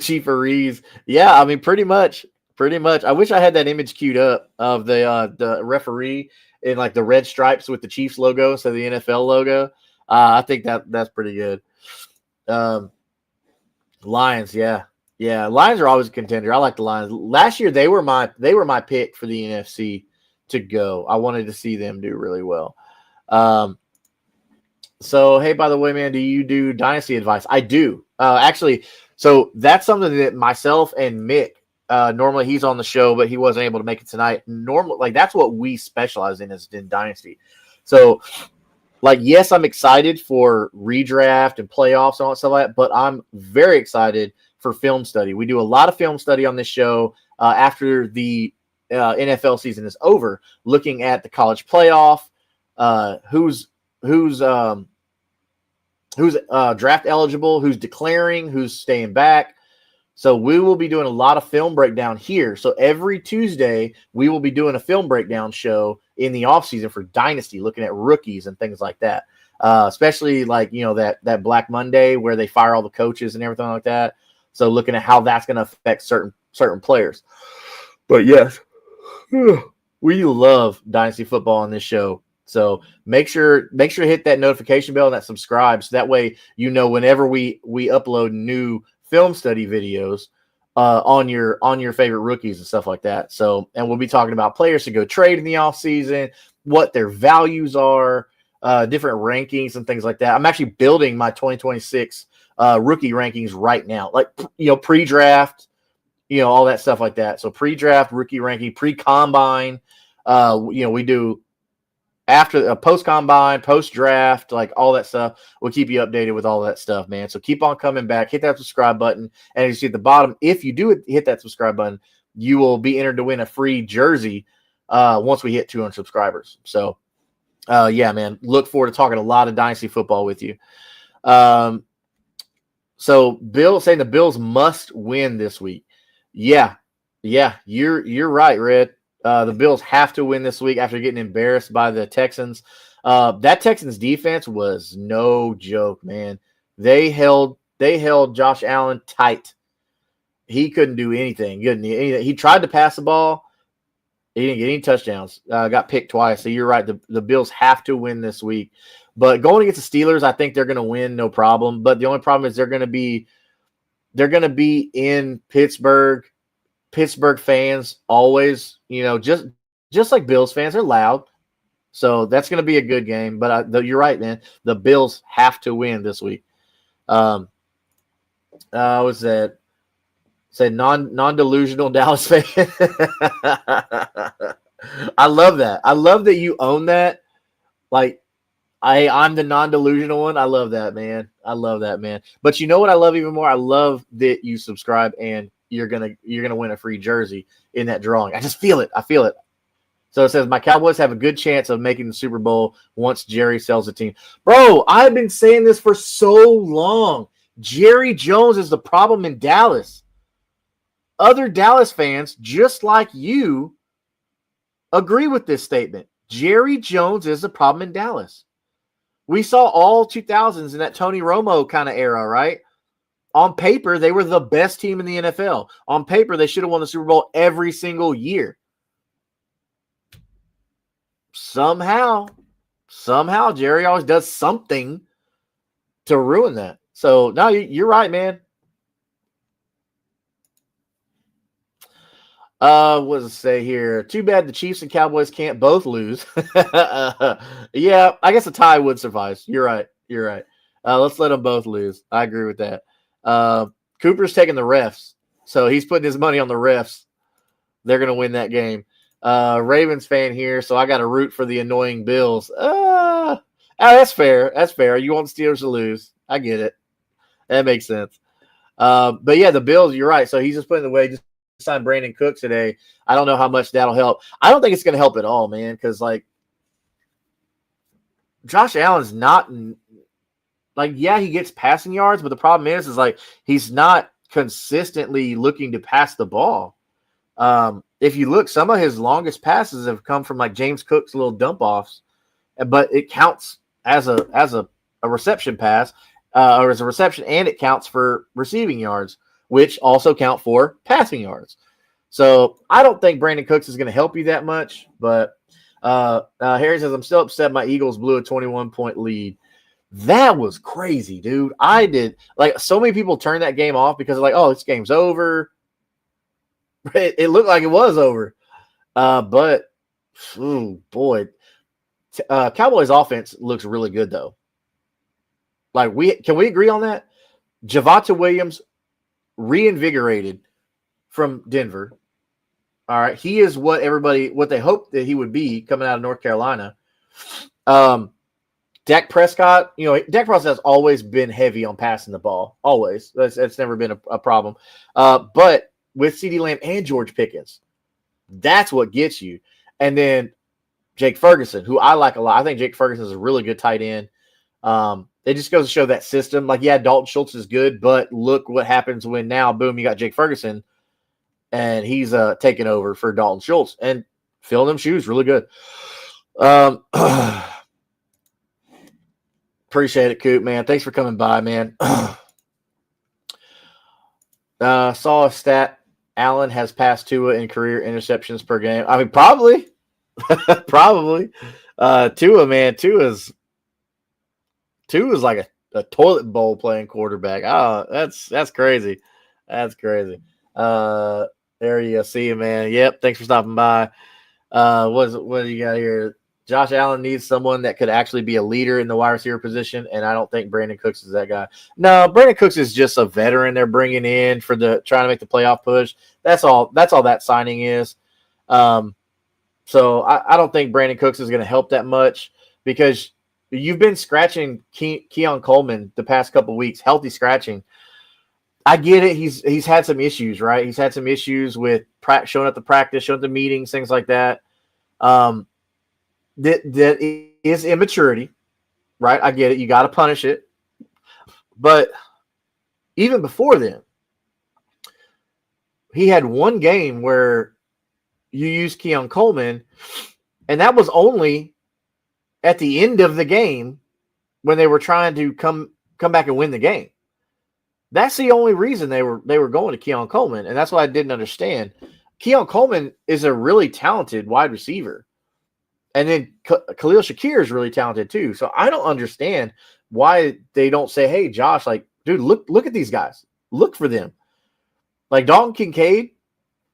Chiefs, yeah, I mean, pretty much. I wish I had that image queued up of the referee in like the red stripes with the Chiefs logo instead of the NFL logo. I think that's pretty good. Lions, yeah. Lions are always a contender. I like the Lions. Last year they were my pick for the NFC to go. I wanted to see them do really well. So hey, by the way, man, do you do dynasty advice? I do. Actually, so that's something that myself and Mick, normally he's on the show, but he wasn't able to make it tonight. Normally, like that's what we specialize in is in dynasty. So like, yes, I'm excited for redraft and playoffs and all that stuff like that, but I'm very excited for film study. We do a lot of film study on this show after the NFL season is over, looking at the college playoff, who's draft eligible, who's declaring, who's staying back. So we will be doing a lot of film breakdown here. So every Tuesday, we will be doing a film breakdown show in the offseason for Dynasty, looking at rookies and things like that. Especially like, that Black Monday where they fire all the coaches and everything like that. So looking at how that's going to affect certain players. But yes, we love Dynasty football on this show. So make sure to hit that notification bell and that subscribe. So that way, whenever we upload new film study videos on your favorite rookies and stuff like that. So, and we'll be talking about players to go trade in the off season, what their values are, different rankings and things like that. I'm actually building my 2026 rookie rankings right now, like, pre-draft, all that stuff like that. So pre-draft, rookie ranking, pre-combine, we do after a post-combine, post-draft, like all that stuff. We'll keep you updated with all that stuff, man. So keep on coming back. Hit that subscribe button. And as you see at the bottom, if you do hit that subscribe button, you will be entered to win a free jersey once we hit 200 subscribers. So, yeah, man, look forward to talking a lot of Dynasty football with you. So Bill saying the Bills must win this week. Yeah, Yeah, you're right, Red. The Bills have to win this week after getting embarrassed by the Texans. That Texans defense was no joke, man. They held Josh Allen tight. He couldn't do anything. He tried to pass the ball. He didn't get any touchdowns. Got picked twice. So you're right. The Bills have to win this week. But going against the Steelers, I think they're going to win, no problem. But the only problem is they're going to be in Pittsburgh. Pittsburgh fans always, just like Bills fans, are loud. So that's going to be a good game. But you're right, man. The Bills have to win this week. Was that? Said non-delusional Dallas fan. I love that. I love that you own that. Like, I'm the non-delusional one. I love that, man. I love that, man. But you know what I love even more? I love that you subscribe and you're gonna win a free jersey in that drawing. I just feel it. I feel it. So it says my Cowboys have a good chance of making the Super Bowl once Jerry sells the team. Bro, I've been saying this for so long. Jerry Jones is the problem in Dallas. Other Dallas fans, just like you, agree with this statement. Jerry Jones is the problem in Dallas. We saw all 2000s in that Tony Romo kind of era, right? On paper, they were the best team in the NFL. On paper, they should have won the Super Bowl every single year. Somehow, Jerry always does something to ruin that. So, no, you're right, man. What does it say here? Too bad the Chiefs and Cowboys can't both lose. Yeah, I guess a tie would suffice. You're right. Let's let them both lose. I agree with that. Cooper's taking the refs, so he's putting his money on the refs. They're going to win that game. Ravens fan here, so I got to root for the annoying Bills. That's fair. That's fair. You want the Steelers to lose. I get it. That makes sense. But yeah, the Bills, you're right. So he's just putting away. Just signed Brandon Cooks today. I don't know how much that'll help. I don't think it's going to help at all, man, because Josh Allen's not he gets passing yards, but the problem is he's not consistently looking to pass the ball. If you look, some of his longest passes have come from James Cook's little dump offs, but it counts as a reception pass or as a reception, and it counts for receiving yards, which also count for passing yards. So I don't think Brandon Cooks is going to help you that much. But Harry says, I'm still upset my Eagles blew a 21-point lead. That was crazy, dude. I did. So many people turned that game off because this game's over. It looked like it was over. But, oh, boy. Cowboys offense looks really good, though. Can we agree on that? Javonte Williams reinvigorated from Denver. All right. He is what they hoped that he would be coming out of North Carolina. Dak Prescott, Dak Prescott has always been heavy on passing the ball. Always. That's never been a problem. But with CeeDee Lamb and George Pickens, that's what gets you. And then Jake Ferguson, who I like a lot. I think Jake Ferguson is a really good tight end. It just goes to show that system. Dalton Schultz is good, but look what happens when now, boom, you got Jake Ferguson, and he's taking over for Dalton Schultz and filling them shoes really good. Appreciate it, Coop, man. Thanks for coming by, man. Saw a stat. Allen has passed Tua in career interceptions per game. I mean, probably. Probably. Tua, man. Tua's like a toilet bowl playing quarterback. Oh, that's crazy. That's crazy. There you go. See you, man. Yep. Thanks for stopping by. What do you got here? Josh Allen needs someone that could actually be a leader in the wide receiver position, and I don't think Brandon Cooks is that guy. No, Brandon Cooks is just a veteran they're bringing in for trying to make the playoff push. That's all that signing is. So I don't think Brandon Cooks is going to help that much because you've been scratching Keon Coleman the past couple of weeks, healthy scratching. I get it. He's had some issues, right? He's had some issues with showing up to practice, showing up to meetings, things like that. That is immaturity, right? I get it. You got to punish it. But even before then, he had one game where you used Keon Coleman, and that was only at the end of the game when they were trying to come back and win the game. That's the only reason they were going to Keon Coleman, and that's what I didn't understand. Keon Coleman is a really talented wide receiver, and then Khalil Shakir is really talented too. So I don't understand why they don't say, "Hey, Josh, like, dude, look at these guys. Look for them." Like Dalton Kincaid,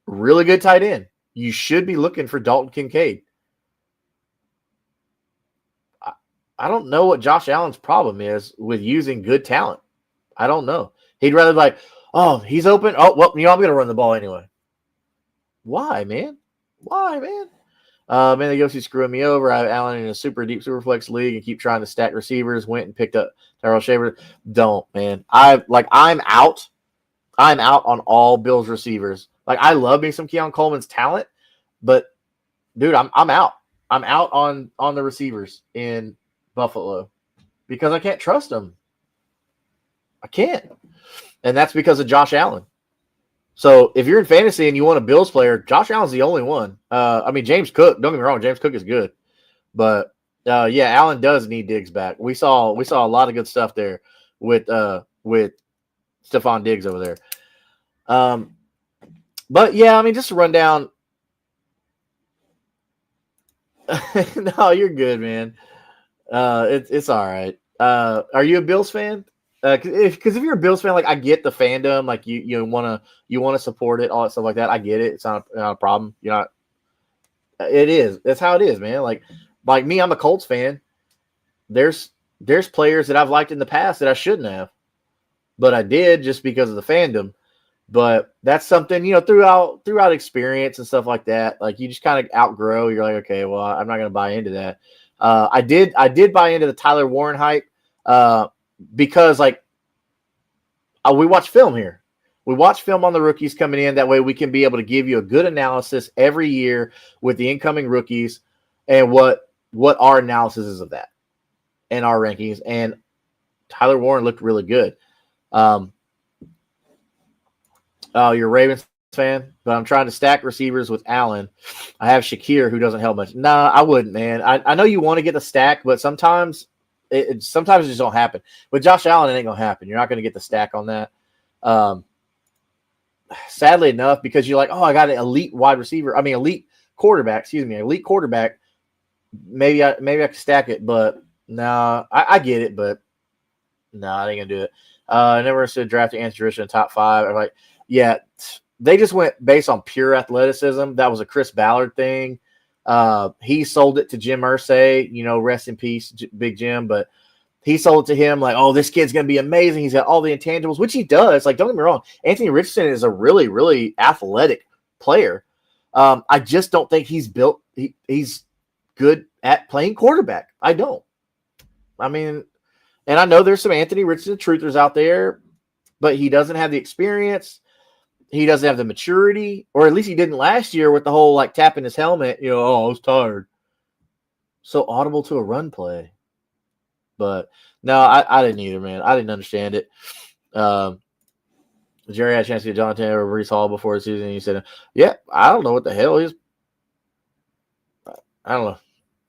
really good tight end. You should be looking for Dalton Kincaid. I don't know what Josh Allen's problem is with using good talent. I don't know. He'd rather be like, oh, he's open. Oh, well, I'm going to run the ball anyway. Why, man? Why, man? Man, they go screwing me over. I have Allen in a super deep superflex league and keep trying to stack receivers. Went and picked up Tyrell Shaver. Don't, man. I'm out. I'm out on all Bills receivers. Like, I love me some Keon Coleman's talent, but dude, I'm out. I'm out on the receivers in Buffalo because I can't trust them. I can't. And that's because of Josh Allen. So if you're in fantasy and you want a Bills player, Josh Allen's the only one. I mean, James Cook, don't get me wrong, James Cook is good. But yeah, Allen does need Diggs back. We saw a lot of good stuff there with Stephon Diggs over there. But yeah, I mean, just to run down. No, you're good, man. It's all right. Are you a Bills fan? Because if you're a Bills fan, like I get the fandom, like you want to support it, all that stuff like that. I get it. It's not a problem. You're not. It is. That's how it is, man. Like me, I'm a Colts fan. There's players that I've liked in the past that I shouldn't have, but I did just because of the fandom. But that's something, throughout experience and stuff like that. Like you just kind of outgrow. You're like, okay, well, I'm not going to buy into that. I did buy into the Tyler Warren hype. Because we watch film here. We watch film on the rookies coming in. That way we can be able to give you a good analysis every year with the incoming rookies and what our analysis is of that and our rankings. And Tyler Warren looked really good. You're a Ravens fan, but I'm trying to stack receivers with Allen. I have Shakir, who doesn't help much. Nah, I wouldn't, man. I know you want to get the stack, but sometimes sometimes it just don't happen. With Josh Allen, it ain't gonna happen. You're not gonna get the stack on that. Sadly enough, because you're like, oh, I got an elite elite quarterback. Excuse me, elite quarterback. Maybe I can stack it, but no, I get it, but no, I ain't gonna do it. I never understood drafting Anthony Richardson in top 5. I'm like, yeah, they just went based on pure athleticism. That was a Chris Ballard thing. He sold it to Jim Irsay, rest in peace, Big Jim, but he sold it to him like, oh, this kid's going to be amazing. He's got all the intangibles, which he does. Like, don't get me wrong. Anthony Richardson is a really, really athletic player. I just don't think he's built. He's good at playing quarterback. I don't. I mean, and I know there's some Anthony Richardson truthers out there, but he doesn't have the experience. He doesn't have the maturity, or at least he didn't last year with the whole like tapping his helmet. Oh, I was tired. So audible to a run play. But no, I didn't either, man. I didn't understand it. Jerry had a chance to get Jonathan or Breece Hall before the season. And he said, yeah, I don't know what the hell he's. I don't know.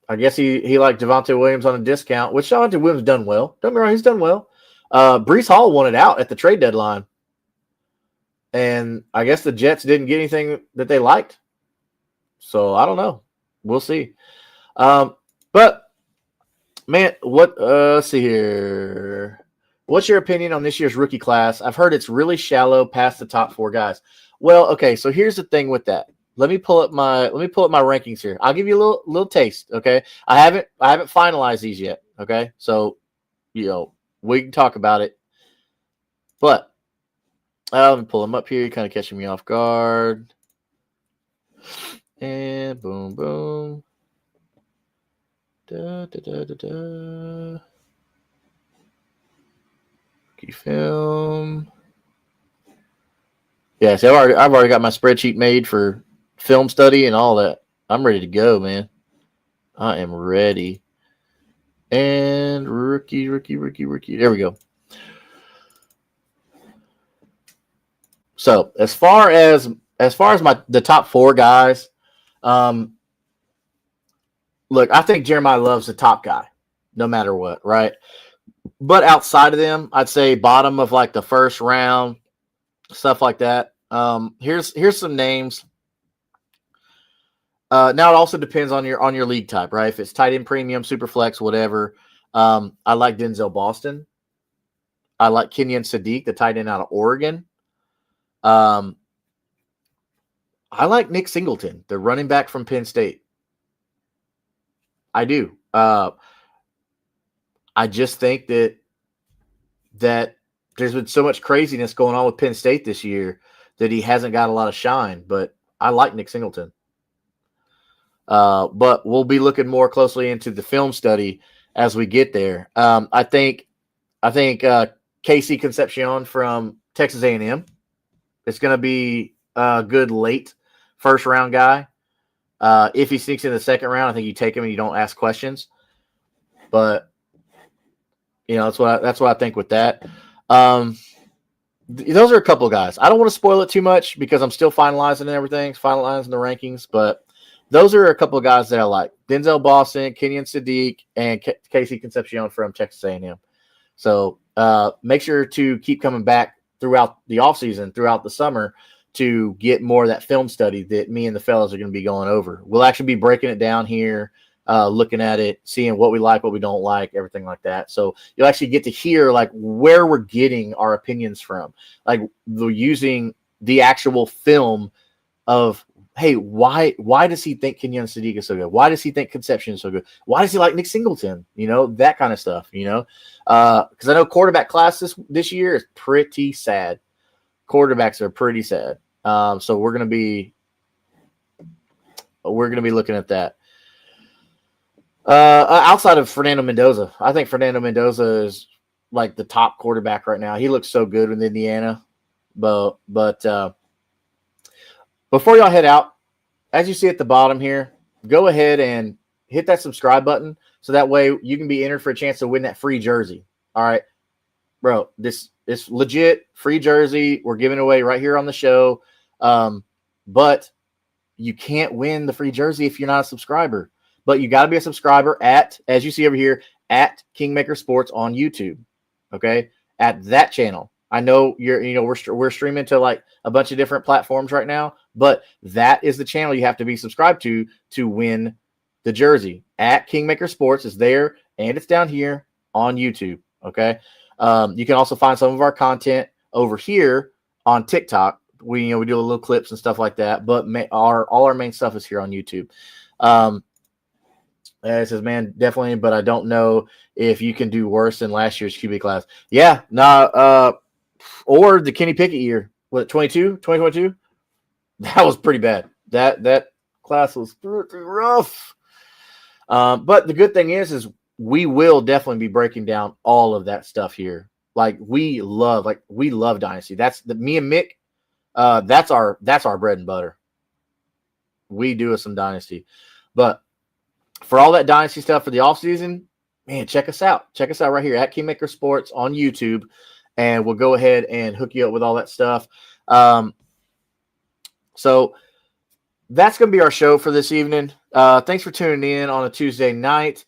I guess he liked Javonte Williams on a discount, which Javonte Williams done well. Don't get me wrong, he's done well. Breece Hall wanted out at the trade deadline. And I guess the Jets didn't get anything that they liked. So I don't know. We'll see. But man, let's see here. What's your opinion on this year's rookie class? I've heard it's really shallow past the top 4 guys. Well, okay, so here's the thing with that. Let me pull up my rankings here. I'll give you a little taste, okay? I haven't finalized these yet, okay? So, we can talk about it. But let me pull them up here. You're kind of catching me off guard. And boom, boom. Da, da, da, da, da. Key film. Yeah, see, I've already got my spreadsheet made for film study and all that. I'm ready to go, man. I am ready. And rookie. There we go. So, as far as as far as the top 4 guys, um, look, I think Jeremiah Love's the top guy, no matter what, right? But outside of them, I'd say bottom of like the first round, stuff like that. Here's some names. Now it also depends on your league type, right? If it's tight end premium, super flex, whatever. I like Denzel Boston. I like Kenyon Sadiq, the tight end out of Oregon. I like Nick Singleton, the running back from Penn State. I do. I just think that there's been so much craziness going on with Penn State this year that he hasn't got a lot of shine. But I like Nick Singleton. But we'll be looking more closely into the film study as we get there. I think Casey Concepcion from Texas A&M. It's going to be a good late first round guy. If he sneaks in the second round, I think you take him and you don't ask questions. But that's what I think with that. Those are a couple of guys. I don't want to spoil it too much because I'm still finalizing the rankings. But those are a couple of guys that I like: Denzel Boston, Kenyon Sadiq, and Casey Concepcion from Texas A&M. So make sure to keep coming back throughout the offseason, throughout the summer, to get more of that film study that me and the fellas are going to be going over. We'll actually be breaking it down here, looking at it, seeing what we like, what we don't like, everything like that. So you'll actually get to hear like where we're getting our opinions from, like using the actual film of, hey, why does he think Kenyon Sadiq is so good? Why does he think Concepcion is so good? Why does he like Nick Singleton? That kind of stuff, because I know quarterback class this year is pretty sad. Quarterbacks are pretty sad. So we're going to be looking at that. Outside of Fernando Mendoza, I think Fernando Mendoza is like the top quarterback right now. He looks so good with Indiana. But before y'all head out, as you see at the bottom here, go ahead and hit that subscribe button so that way you can be entered for a chance to win that free jersey. All right, bro, this is legit free jersey. We're giving away right here on the show. But you can't win the free jersey if you're not a subscriber. But you got to be a subscriber as you see over here, at Kingmaker Sports on YouTube. Okay, at that channel. I know we're streaming to like a bunch of different platforms right now, but that is the channel you have to be subscribed to win the jersey. At Kingmaker Sports is there, and it's down here on YouTube. Okay, you can also find some of our content over here on TikTok. We do little clips and stuff like that, but all our main stuff is here on YouTube. It says, man, definitely, but I don't know if you can do worse than last year's QB class. Yeah, or the Kenny Pickett year. What, 2022? That was pretty bad. That class was pretty rough. But the good thing is we will definitely be breaking down all of that stuff here. Like we love Dynasty. That's me and Mick. That's our bread and butter. We do some Dynasty, but for all that Dynasty stuff for the offseason, man, check us out. Check us out right here at Kingmaker Sports on YouTube, and we'll go ahead and hook you up with all that stuff. So that's going to be our show for this evening. Thanks for tuning in on a Tuesday night.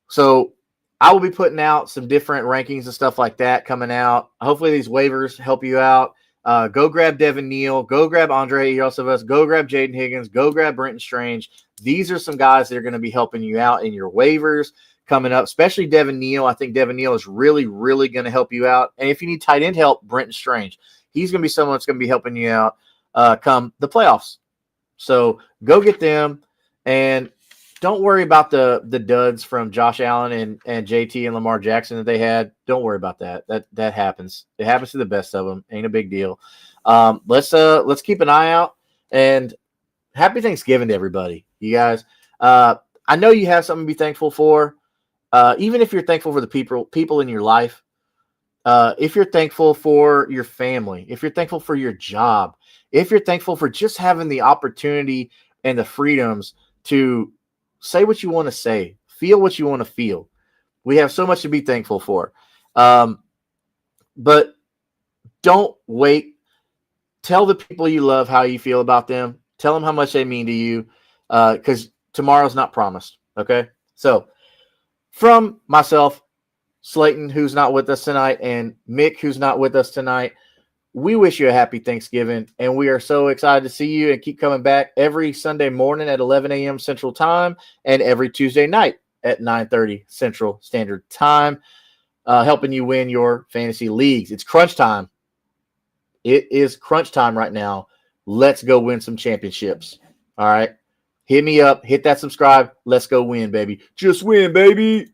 So I will be putting out some different rankings and stuff like that coming out. Hopefully these waivers help you out. Go grab Devin Neal. Go grab Andre Iosivas. Go grab Jaden Higgins. Go grab Brenton Strange. These are some guys that are going to be helping you out in your waivers coming up, especially Devin Neal. I think Devin Neal is really, really going to help you out. And if you need tight end help, Brenton Strange. He's going to be someone that's going to be helping you out come the playoffs. So go get them. And don't worry about the duds from Josh Allen and JT and Lamar Jackson that they had. Don't worry about that. That happens. It happens to the best of them. Ain't a big deal. Let's keep an eye out, and happy Thanksgiving to everybody. You guys, I know you have something to be thankful for. Even if you're thankful for the people in your life, if you're thankful for your family, if you're thankful for your job, if you're thankful for just having the opportunity and the freedoms to say what you want to say, feel what you want to feel. We have so much to be thankful for. But don't wait Tell the people you love how you feel about them. Tell them how much they mean to you, because tomorrow's not promised. Okay? So from myself, Slayton, who's not with us tonight, and Mick, who's not with us tonight, we wish you a happy Thanksgiving, and we are so excited to see you and keep coming back every Sunday morning at 11 a.m. Central Time and every Tuesday night at 9:30 Central Standard Time, helping you win your fantasy leagues. It's crunch time. It is crunch time right now. Let's go win some championships. All right? Hit me up. Hit that subscribe. Let's go win, baby. Just win, baby.